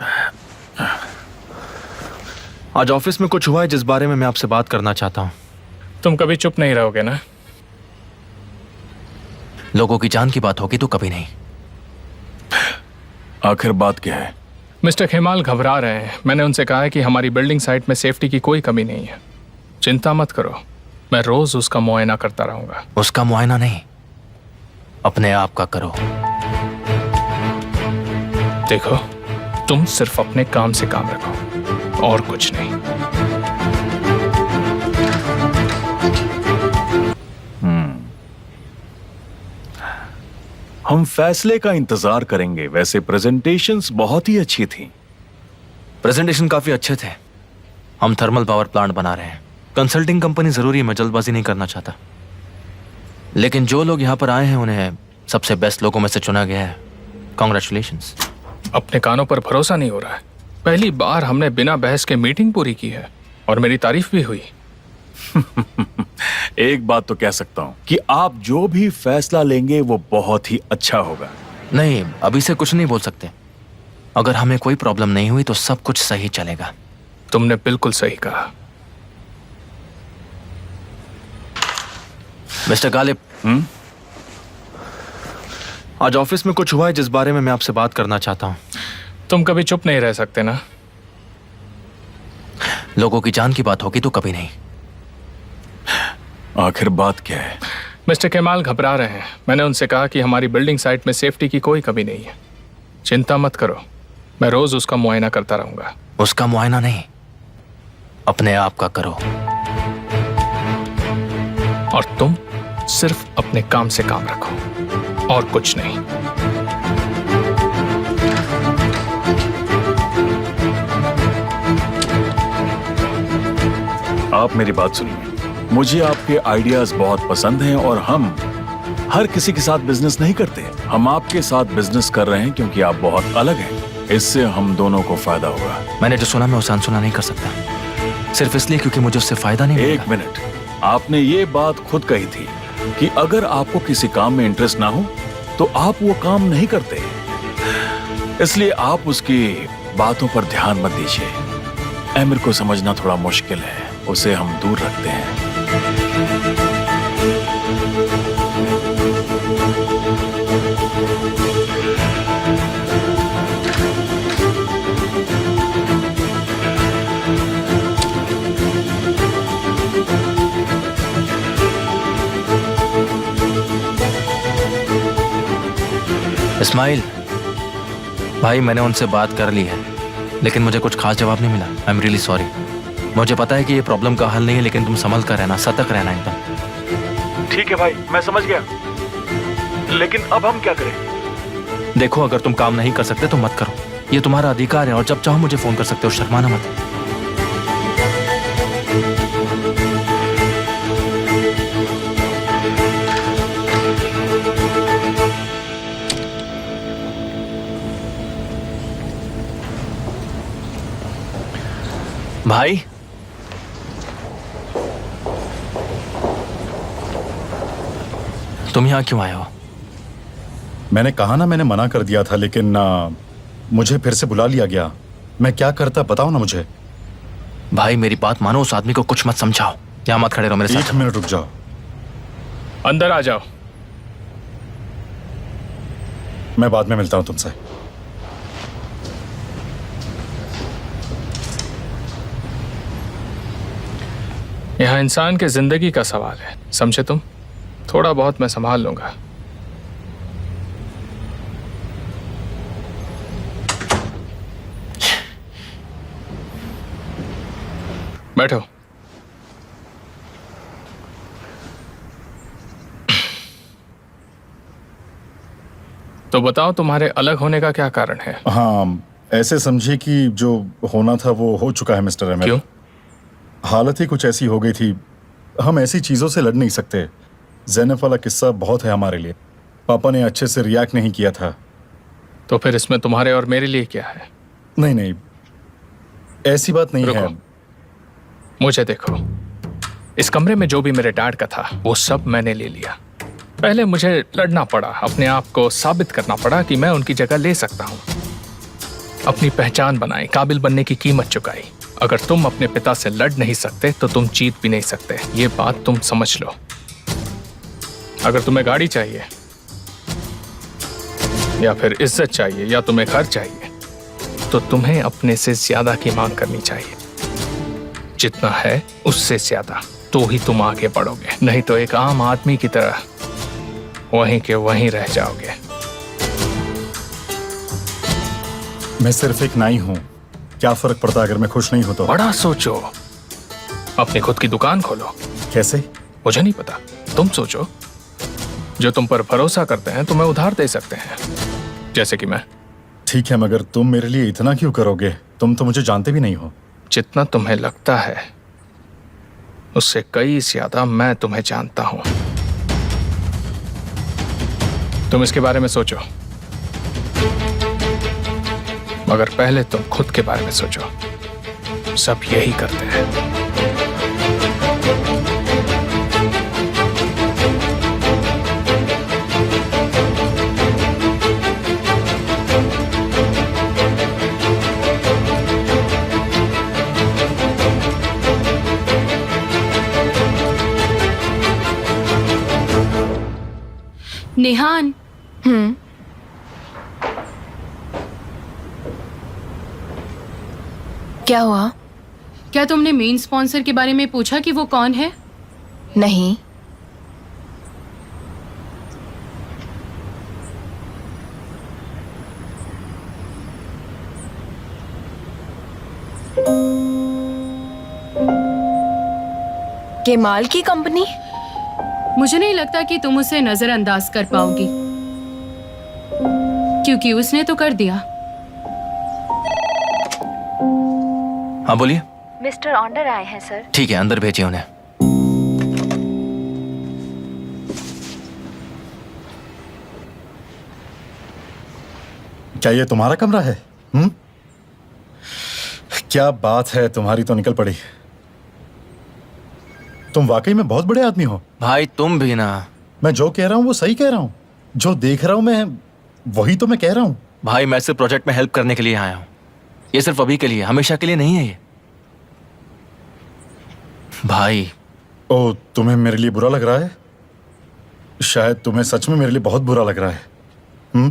आज ऑफिस में कुछ हुआ है जिस बारे में मैं आपसे बात करना चाहता हूं। तुम कभी चुप नहीं रहोगे ना? लोगों की जान की बात होगी तो कभी नहीं। आखिर बात क्या है? मिस्टर खेमाल घबरा रहे हैं। मैंने उनसे कहा है कि हमारी बिल्डिंग साइट में सेफ्टी की कोई कमी नहीं है। चिंता मत करो, मैं रोज उसका मुआयना करता रहूंगा। उसका मुआयना नहीं, अपने आप का करो। देखो, तुम सिर्फ अपने काम से काम रखो और कुछ नहीं। हम फैसले का इंतजार करेंगे। वैसे प्रेजेंटेशंस बहुत ही अच्छी थी। प्रेजेंटेशन काफी अच्छे थे। हम थर्मल पावर प्लांट बना रहे हैं। कंसल्टिंग कंपनी जरूरी है, मैं जल्दबाजी नहीं करना चाहता। लेकिन जो लोग यहाँ पर आए हैं उन्हें सबसे बेस्ट लोगों में से चुना गया है। कॉन्ग्रेचुलेशंस। अपने कानों पर भरोसा नहीं हो रहा है। पहली बार हमने बिना बहस के मीटिंग पूरी की है और मेरी तारीफ भी हुई। एक बात तो कह सकता हूँ कि आप जो भी फैसला लेंगे वो बहुत ही अच्छा होगा। नहीं, अभी से कुछ नहीं बोल सकते। अगर हमें कोई प्रॉब्लम नहीं हुई तो सब कुछ सही चलेगा। तुमने बिल्कुल सही कहा। मिस्टर गालिब, आज ऑफिस में कुछ हुआ है जिस बारे में मैं आपसे बात करना चाहता हूँ। तुम कभी चुप नहीं रह सकते ना। लोगों की जान की बात होगी तो कभी नहीं। आखिर बात क्या है? मिस्टर केमाल घबरा रहे हैं। मैंने उनसे कहा कि हमारी बिल्डिंग साइट में सेफ्टी की कोई कमी नहीं है। चिंता मत करो, मैं रोज उसका मुआयना करता रहूंगा। उसका मुआयना नहीं, अपने आप का करो। और तुम सिर्फ अपने काम से काम रखो और कुछ नहीं। आप मेरी बात सुनिए। मुझे आपके आइडियाज बहुत पसंद हैं और हम हर किसी के साथ बिजनेस नहीं करते। हम आपके साथ बिजनेस कर रहे हैं क्योंकि आप बहुत अलग हैं। इससे हम दोनों को फायदा होगा। मैंने जो सुना मैं उसे अनसुना नहीं कर सकता, सिर्फ इसलिए क्योंकि मुझे उससे फायदा नहीं एक मिनट, आपने ये बात खुद कही थी कि अगर आपको किसी काम में इंटरेस्ट ना हो तो आप वो काम नहीं करते। इसलिए आप उसकी बातों पर ध्यान मत दीजिए। एमिर को समझना थोड़ा मुश्किल है, उसे हम दूर रखते हैं। इस्माइल भाई, मैंने उनसे बात कर ली है लेकिन मुझे कुछ खास जवाब नहीं मिला। I am really sorry. मुझे पता है कि ये प्रॉब्लम का हल नहीं है, लेकिन तुम संभल कर रहना, सतर्क रहना एकदम। ठीक है भाई, मैं समझ गया, लेकिन अब हम क्या करें? देखो, अगर तुम काम नहीं कर सकते तो मत करो, ये तुम्हारा अधिकार है और जब चाहो मुझे फोन कर सकते हो, शर्माना मत। भाई, तुम यहाँ क्यों आए हो? मैंने कहा ना, मैंने मना कर दिया था, लेकिन मुझे फिर से बुला लिया गया। मैं क्या करता बताओ ना मुझे। भाई मेरी बात मानो, उस आदमी को कुछ मत समझाओ। यहाँ मत खड़े रहो मेरे साथ। 1 मिनट रुक जाओ। अंदर आ जाओ। मैं बाद में मिलता हूं तुमसे। यहाँ इंसान के जिंदगी का सवाल है, समझे तुम? थोड़ा बहुत मैं संभाल लूंगा। बैठो। तो बताओ, तुम्हारे अलग होने का क्या कारण है? हाँ, ऐसे समझिए कि जो होना था वो हो चुका है मिस्टर एमिर। क्यों? हालत ही कुछ ऐसी हो गई थी। हम ऐसी चीजों से लड़ नहीं सकते। ज़ैनब वाला किस्सा बहुत है हमारे लिए। पापा ने अच्छे से रिएक्ट नहीं किया था। तो फिर इसमें तुम्हारे और मेरे लिए क्या है? नहीं नहीं, ऐसी बात नहीं है। मुझे देखो, इस कमरे में जो भी मेरे डैड का था वो सब मैंने ले लिया। पहले मुझे लड़ना पड़ा, अपने आप को साबित करना पड़ा कि मैं उनकी जगह ले सकता हूँ। अपनी पहचान बनाई, काबिल बनने की कीमत चुकाई। अगर तुम अपने पिता से लड़ नहीं सकते तो तुम जीत भी नहीं सकते, ये बात तुम समझ लो। अगर तुम्हें गाड़ी चाहिए या फिर इज्जत चाहिए या तुम्हें घर चाहिए, तो तुम्हें अपने से ज्यादा की मांग करनी चाहिए। जितना है उससे ज्यादा, तो ही तुम आगे बढ़ोगे, नहीं तो एक आम आदमी की तरह वहीं के वहीं रह जाओगे। मैं सिर्फ एक नाई हूं, क्या फर्क पड़ता अगर मैं खुश नहीं हूं तो? बड़ा सोचो, अपनी खुद की दुकान खोलो। कैसे? मुझे नहीं पता, तुम सोचो। जो तुम पर भरोसा करते हैं तुम्हें उधार दे सकते हैं, जैसे कि मैं। ठीक है, मगर तुम मेरे लिए इतना क्यों करोगे? तुम तो मुझे जानते भी नहीं हो। जितना तुम्हें लगता है उससे कई ज्यादा मैं तुम्हें जानता हूं। तुम इसके बारे में सोचो, मगर पहले तुम खुद के बारे में सोचो। सब यही करते हैं। नेहान, क्या हुआ? क्या तुमने मेन स्पॉन्सर के बारे में पूछा कि वो कौन है? नहीं। केमाल की कंपनी? मुझे नहीं लगता कि तुम उसे नजरअंदाज कर पाओगी, क्योंकि उसने तो कर दिया। हाँ बोलिए। मिस्टर ऑर्डर आए हैं सर। ठीक है, अंदर भेजिए उन्हें। क्या ये तुम्हारा कमरा है? क्या बात है, तुम्हारी तो निकल पड़ी। तुम वाकई में बहुत बड़े आदमी हो। भाई तुम भी ना। मैं जो कह रहा हूँ वो सही कह रहा हूँ, जो देख रहा हूँ मैं वही तो मैं कह रहा हूँ। भाई मैं सिर्फ प्रोजेक्ट में हेल्प करने के लिए आया हूँ। ये सिर्फ अभी के लिए, हमेशा के लिए नहीं है ये। भाई ओ, तुम्हें मेरे लिए बुरा लग रहा है? शायद तुम्हें सच में मेरे लिए बहुत बुरा लग रहा है।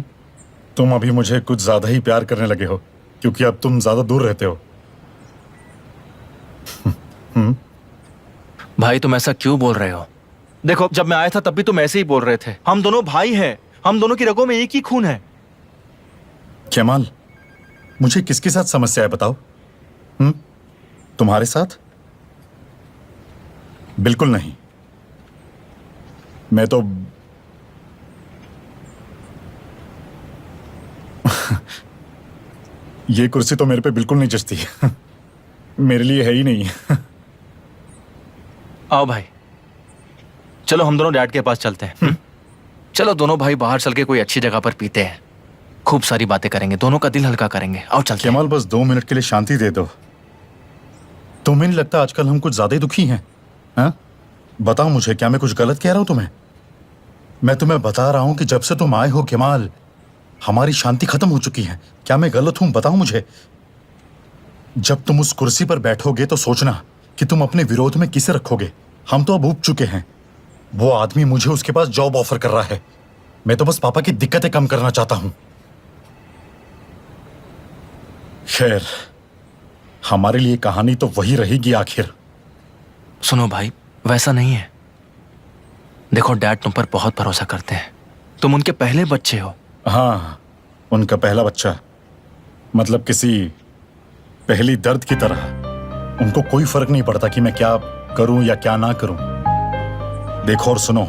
तुम अभी मुझे कुछ ज्यादा ही प्यार करने लगे हो, क्योंकि अब तुम ज्यादा दूर रहते हो। भाई तुम ऐसा क्यों बोल रहे हो? देखो, जब मैं आया था तब भी तुम ऐसे ही बोल रहे थे। हम दोनों भाई हैं, हम दोनों की रगों में एक ही खून है। केमाल, मुझे किसके साथ समस्या है बताओ? तुम्हारे साथ? बिल्कुल नहीं। मैं तो ये कुर्सी तो मेरे पे बिल्कुल नहीं जचती। मेरे लिए है ही नहीं। आओ भाई, चलो हम दोनों डैड के पास चलते हैं। चलो दोनों भाई बाहर चल के कोई अच्छी जगह पर पीते हैं, खूब सारी बातें करेंगे, दोनों का दिल हल्का करेंगे। आओ चलते हैं। केमाल, बस 2 मिनट के लिए शांति दे दो। तुम्हें नहीं लगता आजकल हम कुछ ज्यादा ही दुखी हैं? हाँ? बताओ मुझे, क्या मैं कुछ गलत कह रहा हूं तुम्हें? मैं तुम्हें बता रहा हूं कि जब से तुम आए हो केमाल, हमारी शांति खत्म हो चुकी है। क्या मैं गलत हूं? बताओ मुझे। जब तुम उस कुर्सी पर बैठोगे तो सोचना कि तुम अपने विरोध में किसे रखोगे। हम तो अब ऊब चुके हैं। वो आदमी मुझे उसके पास जॉब ऑफर कर रहा है। मैं तो बस पापा की दिक्कतें कम करना चाहता हूं। खैर, हमारे लिए कहानी तो वही रहेगी आखिर। सुनो भाई, वैसा नहीं है। देखो, डैड तुम पर बहुत भरोसा करते हैं, तुम उनके पहले बच्चे हो। हाँ, उनका पहला बच्चा, मतलब किसी पहली दर्द की तरह। उनको कोई फर्क नहीं पड़ता कि मैं क्या करूं या क्या ना करूं। देखो और सुनो,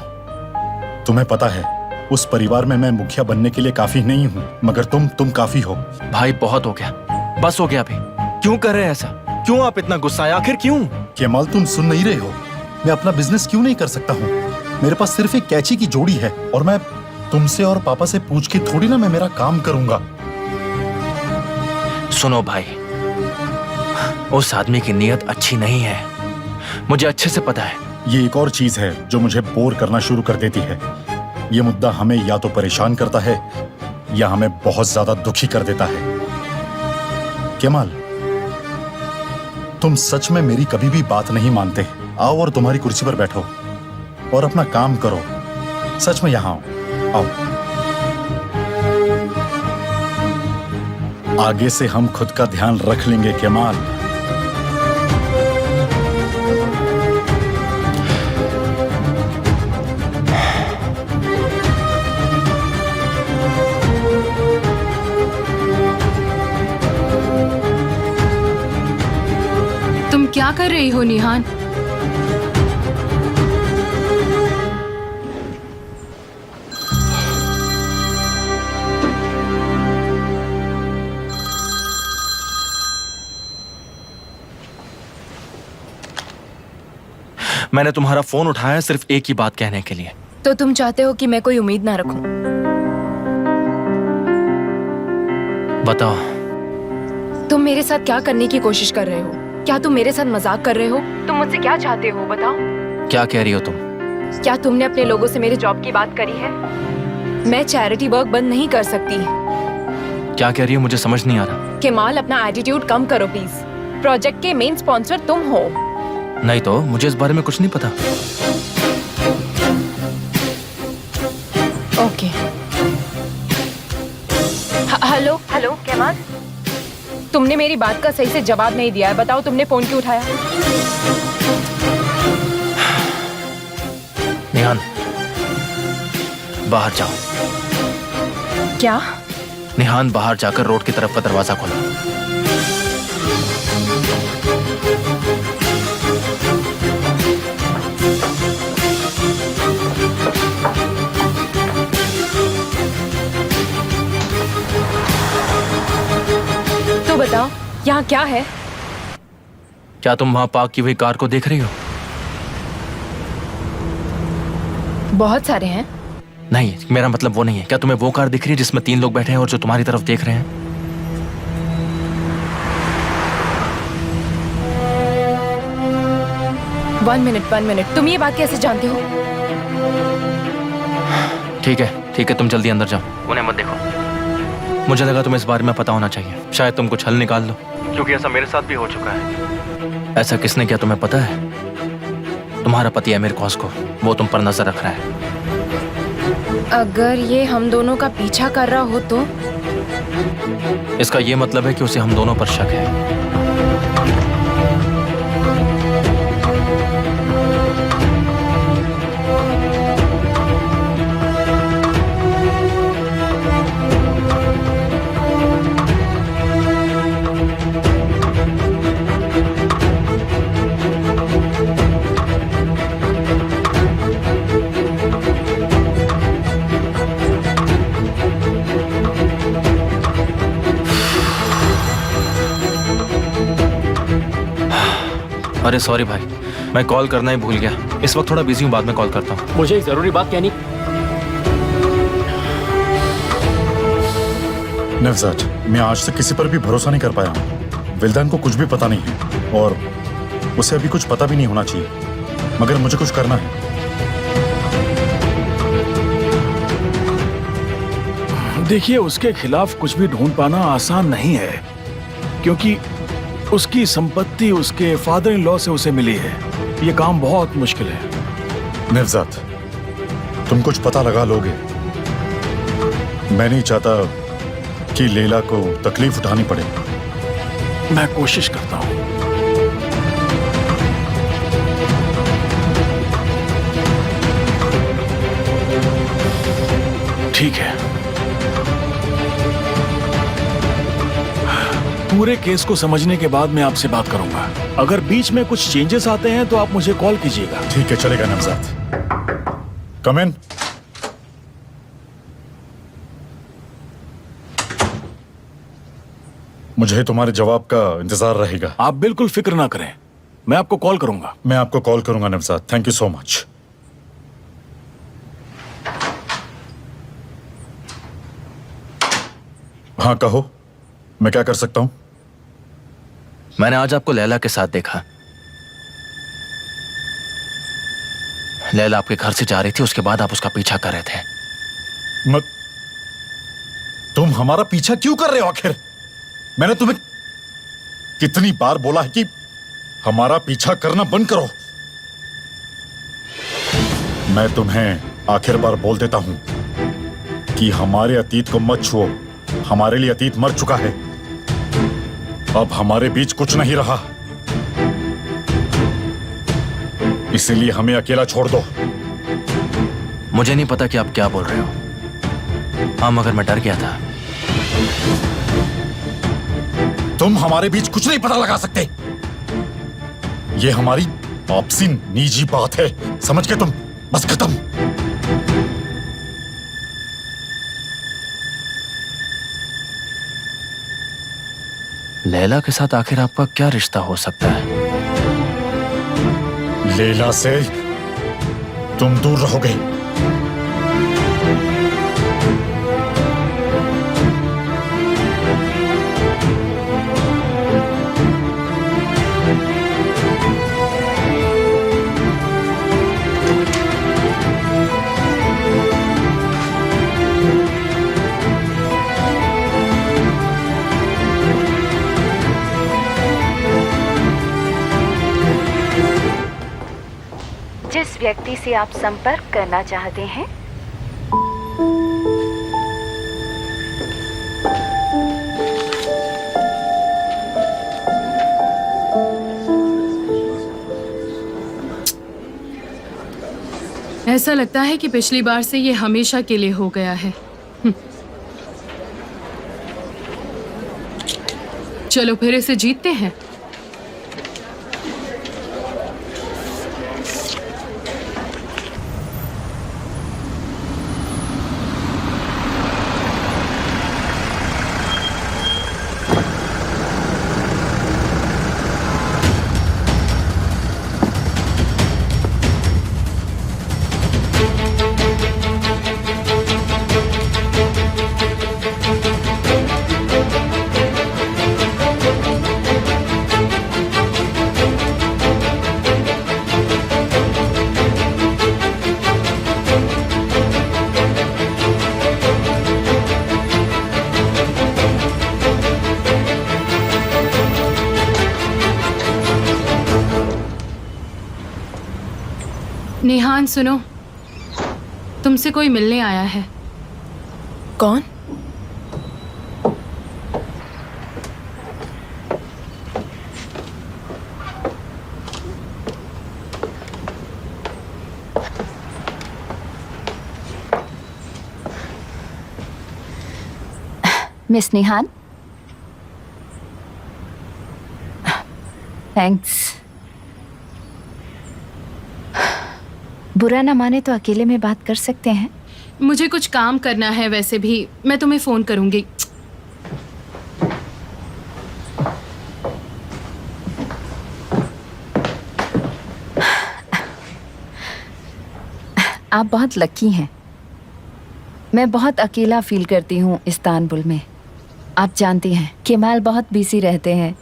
तुम्हें पता है उस परिवार में मैं मुखिया बनने के लिए काफी नहीं हूं, मगर तुम काफी हो। भाई बहुत हो गया, बस हो गया अभी। क्यों कर रहे हैं ऐसा? क्यों आप इतना गुस्सा है आखिर, क्यों? केमाल, तुम सुन नहीं रहे हो? मैं अपना बिजनेस क्यों नहीं कर सकता हूँ? मेरे पास सिर्फ एक कैची की जोड़ी है, और मैं तुमसे और पापा से पूछ के थोड़ी ना मैं मेरा काम करूंगा। सुनो भाई, उस आदमी की नीयत अच्छी नहीं है, मुझे अच्छे से पता है। ये एक और चीज है जो मुझे बोर करना शुरू कर देती है। ये मुद्दा हमें या तो परेशान करता है या हमें बहुत ज्यादा दुखी कर देता है। केमाल, तुम सच में मेरी कभी भी बात नहीं मानते। आओ और तुम्हारी कुर्सी पर बैठो और अपना काम करो। सच में यहाँ आओ। आओ। आगे से हम खुद का ध्यान रख लेंगे केमाल। तुम क्या कर रही हो निहान? मैंने तुम्हारा फोन उठाया सिर्फ एक ही बात कहने के लिए। तो तुम चाहते हो कि मैं कोई उम्मीद ना रखूं? बताओ। तुम मेरे साथ क्या करने की कोशिश कर रहे हो? क्या तुम मेरे साथ मजाक कर रहे हो? तुम मुझसे क्या चाहते हो बताओ? क्या कह रही हो तुम? क्या तुमने अपने लोगों से मेरे जॉब की बात करी है? मैं चैरिटी वर्क बंद नहीं कर सकती। क्या कह रही हो? मुझे समझ नहीं आ रहा। केमाल, अपना एटीट्यूड कम करो प्लीज। प्रोजेक्ट के मेन स्पॉन्सर तुम हो। नहीं तो मुझे इस बारे में कुछ नहीं पता। ओके। हेलो हेलो केमाल, तुमने मेरी बात का सही से जवाब नहीं दिया है। बताओ तुमने फोन क्यों उठाया? निहान, बाहर जाओ। क्या? निहान, बाहर जाकर रोड की तरफ का दरवाजा खोलो। तो बताओ यहाँ क्या है? क्या तुम वहां पार्क की हुई कार को देख रही हो? बहुत सारे हैं। नहीं, मेरा मतलब वो नहीं है। क्या तुम्हें वो कार दिख रही है जिसमें 3 लोग बैठे हैं और जो तुम्हारी तरफ देख रहे हैं? वन मिनट, तुम ये बात कैसे जानते हो? ठीक है, तुम जल्दी अंदर जाओ। उन्हें मत देखो। मुझे लगा तुम्हें इस बारे में पता होना चाहिए। शायद तुम कुछ हल निकाल लो, क्योंकि ऐसा मेरे साथ भी हो चुका है। ऐसा किसने किया तुम्हें पता है? तुम्हारा पति अमीर कॉस्को, वो तुम पर नजर रख रहा है। अगर ये हम दोनों का पीछा कर रहा हो तो? इसका ये मतलब है कि उसे हम दोनों पर शक है। अरे सॉरी भाई, मैं कॉल करना ही भूल गया। इस वक्त थोड़ा बिजी हूँ, बाद में कॉल करता हूँ। मुझे एक जरूरी बात कहनी। नवजात, मैं आज तक किसी पर भी भरोसा नहीं कर पाया हूँ। विल्दान को कुछ भी पता नहीं है और उसे अभी कुछ पता भी नहीं होना चाहिए, मगर मुझे कुछ करना है। देखिए, उसके खिलाफ कुछ भी ढूंढ पाना आसान नहीं है, क्योंकि उसकी संपत्ति उसके फादर इन लॉ से उसे मिली है। ये काम बहुत मुश्किल है। नवजात, तुम कुछ पता लगा लोगे। मैं नहीं चाहता कि लैला को तकलीफ उठानी पड़े। मैं कोशिश करता हूँ। ठीक है, पूरे केस को समझने के बाद मैं आपसे बात करूंगा। अगर बीच में कुछ चेंजेस आते हैं तो आप मुझे कॉल कीजिएगा। ठीक है, चलेगा नवजात। कम इन। मुझे तुम्हारे जवाब का इंतजार रहेगा। आप बिल्कुल फिक्र ना करें, मैं आपको कॉल करूंगा। मैं आपको कॉल करूंगा नवजात। Thank you so much. हाँ कहो, मैं क्या कर सकता हूं? मैंने आज आपको लैला के साथ देखा। लैला आपके घर से जा रही थी, उसके बाद आप उसका पीछा कर रहे थे। तुम हमारा पीछा क्यों कर रहे हो आखिर? मैंने तुम्हें कितनी बार बोला है कि हमारा पीछा करना बंद करो। मैं तुम्हें आखिर बार बोल देता हूं कि हमारे अतीत को मत छुओ। हमारे लिए अतीत मर चुका है। अब हमारे बीच कुछ नहीं रहा, इसीलिए हमें अकेला छोड़ दो। मुझे नहीं पता कि आप क्या बोल रहे हो। हाँ, मगर मैं डर गया था। तुम हमारे बीच कुछ नहीं पता लगा सकते। ये हमारी आपसी निजी बात है, समझ गए तुम? बस खत्म। लैला के साथ आखिर आपका क्या रिश्ता हो सकता है? लैला से तुम दूर रहोगे। जिस व्यक्ति से आप संपर्क करना चाहते हैं ऐसा लगता है कि पिछली बार से ये हमेशा के लिए हो गया है। चलो फिर इसे जीतते हैं। नेहान सुनो, तुमसे कोई मिलने आया है। कौन? मिस नेहान, थैंक्स। बुरा ना माने तो अकेले में बात कर सकते हैं। मुझे कुछ काम करना है, वैसे भी मैं तुम्हें फोन करूंगी। आप बहुत लकी हैं। मैं बहुत अकेला फील करती हूँ इस्तांबुल में। आप जानती हैं केमाल बहुत बिजी रहते हैं।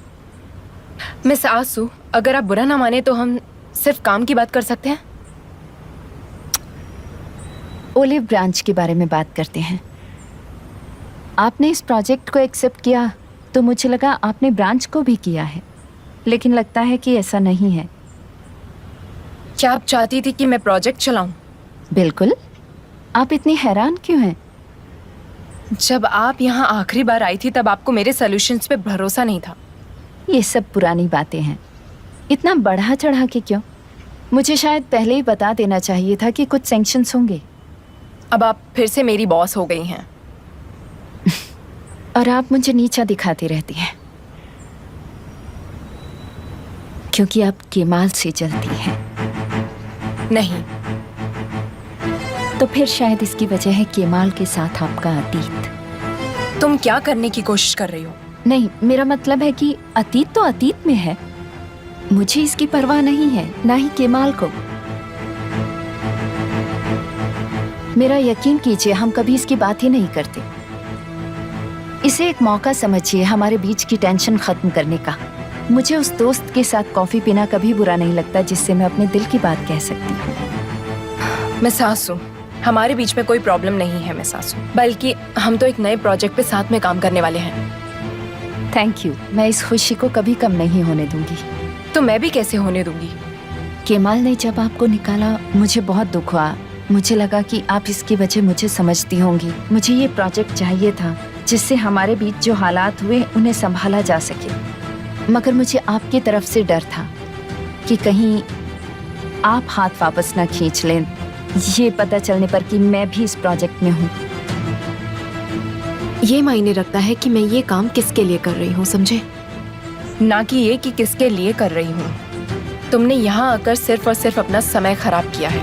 मिस आसू, अगर आप बुरा ना माने तो हम सिर्फ काम की बात कर सकते हैं। ओलिव ब्रांच के बारे में बात करते हैं। आपने इस प्रोजेक्ट को एक्सेप्ट किया तो मुझे लगा आपने ब्रांच को भी किया है, लेकिन लगता है कि ऐसा नहीं है। क्या आप चाहती थी कि मैं प्रोजेक्ट चलाऊं? बिल्कुल। आप इतनी हैरान क्यों हैं? जब आप यहाँ आखिरी बार आई थी तब आपको मेरे सॉल्यूशंस पे भरोसा नहीं था। ये सब पुरानी बातें हैं। इतना बढ़ा चढ़ा के क्यों? मुझे शायद पहले ही बता देना चाहिए था कि कुछ सैंक्शंस होंगे। अब आप फिर से मेरी बॉस हो गई हैं। और आप मुझे नीचा दिखाती रहती हैं क्योंकि आप केमाल से जलती हैं। नहीं, तो फिर शायद इसकी वजह है केमाल के साथ आपका अतीत। तुम क्या करने की कोशिश कर रही हो? नहीं, मेरा मतलब है कि अतीत तो अतीत में है। मुझे इसकी परवाह नहीं है, ना ही केमाल को। मेरा यकीन कीजिए, हम कभी इसकी बात ही नहीं करते। इसे एक मौका समझिए हमारे बीच की टेंशन खत्म करने का। मुझे उस दोस्त के साथ कॉफी पीना कभी बुरा नहीं लगता जिससे मैं अपने दिल की बात कह सकती हूँ। मैं सासू, हमारे बीच में कोई प्रॉब्लम नहीं है मैं सासू, बल्कि हम तो एक नए प्रोजेक्ट पे साथ में काम करने वाले हैं। Thank you. मैं इस खुशी को कभी कम नहीं होने दूंगी। तो मैं भी कैसे होने दूंगी? केमाल ने जब आपको निकाला मुझे बहुत दुख हुआ। मुझे लगा कि आप इसकी वजह मुझे समझती होंगी। मुझे ये प्रोजेक्ट चाहिए था जिससे हमारे बीच जो हालात हुए उन्हें संभाला जा सके। मगर मुझे आपकी तरफ से डर था कि कहीं आप हाथ वापस ना खींच लें, ये पता चलने पर कि मैं भी इस प्रोजेक्ट में हूँ। ये मायने रखता है कि मैं ये काम किसके लिए कर रही हूँ, समझे? ना कि ये कि किसके लिए कर रही हूँ। तुमने यहाँ आकर सिर्फ और सिर्फ अपना समय खराब किया है।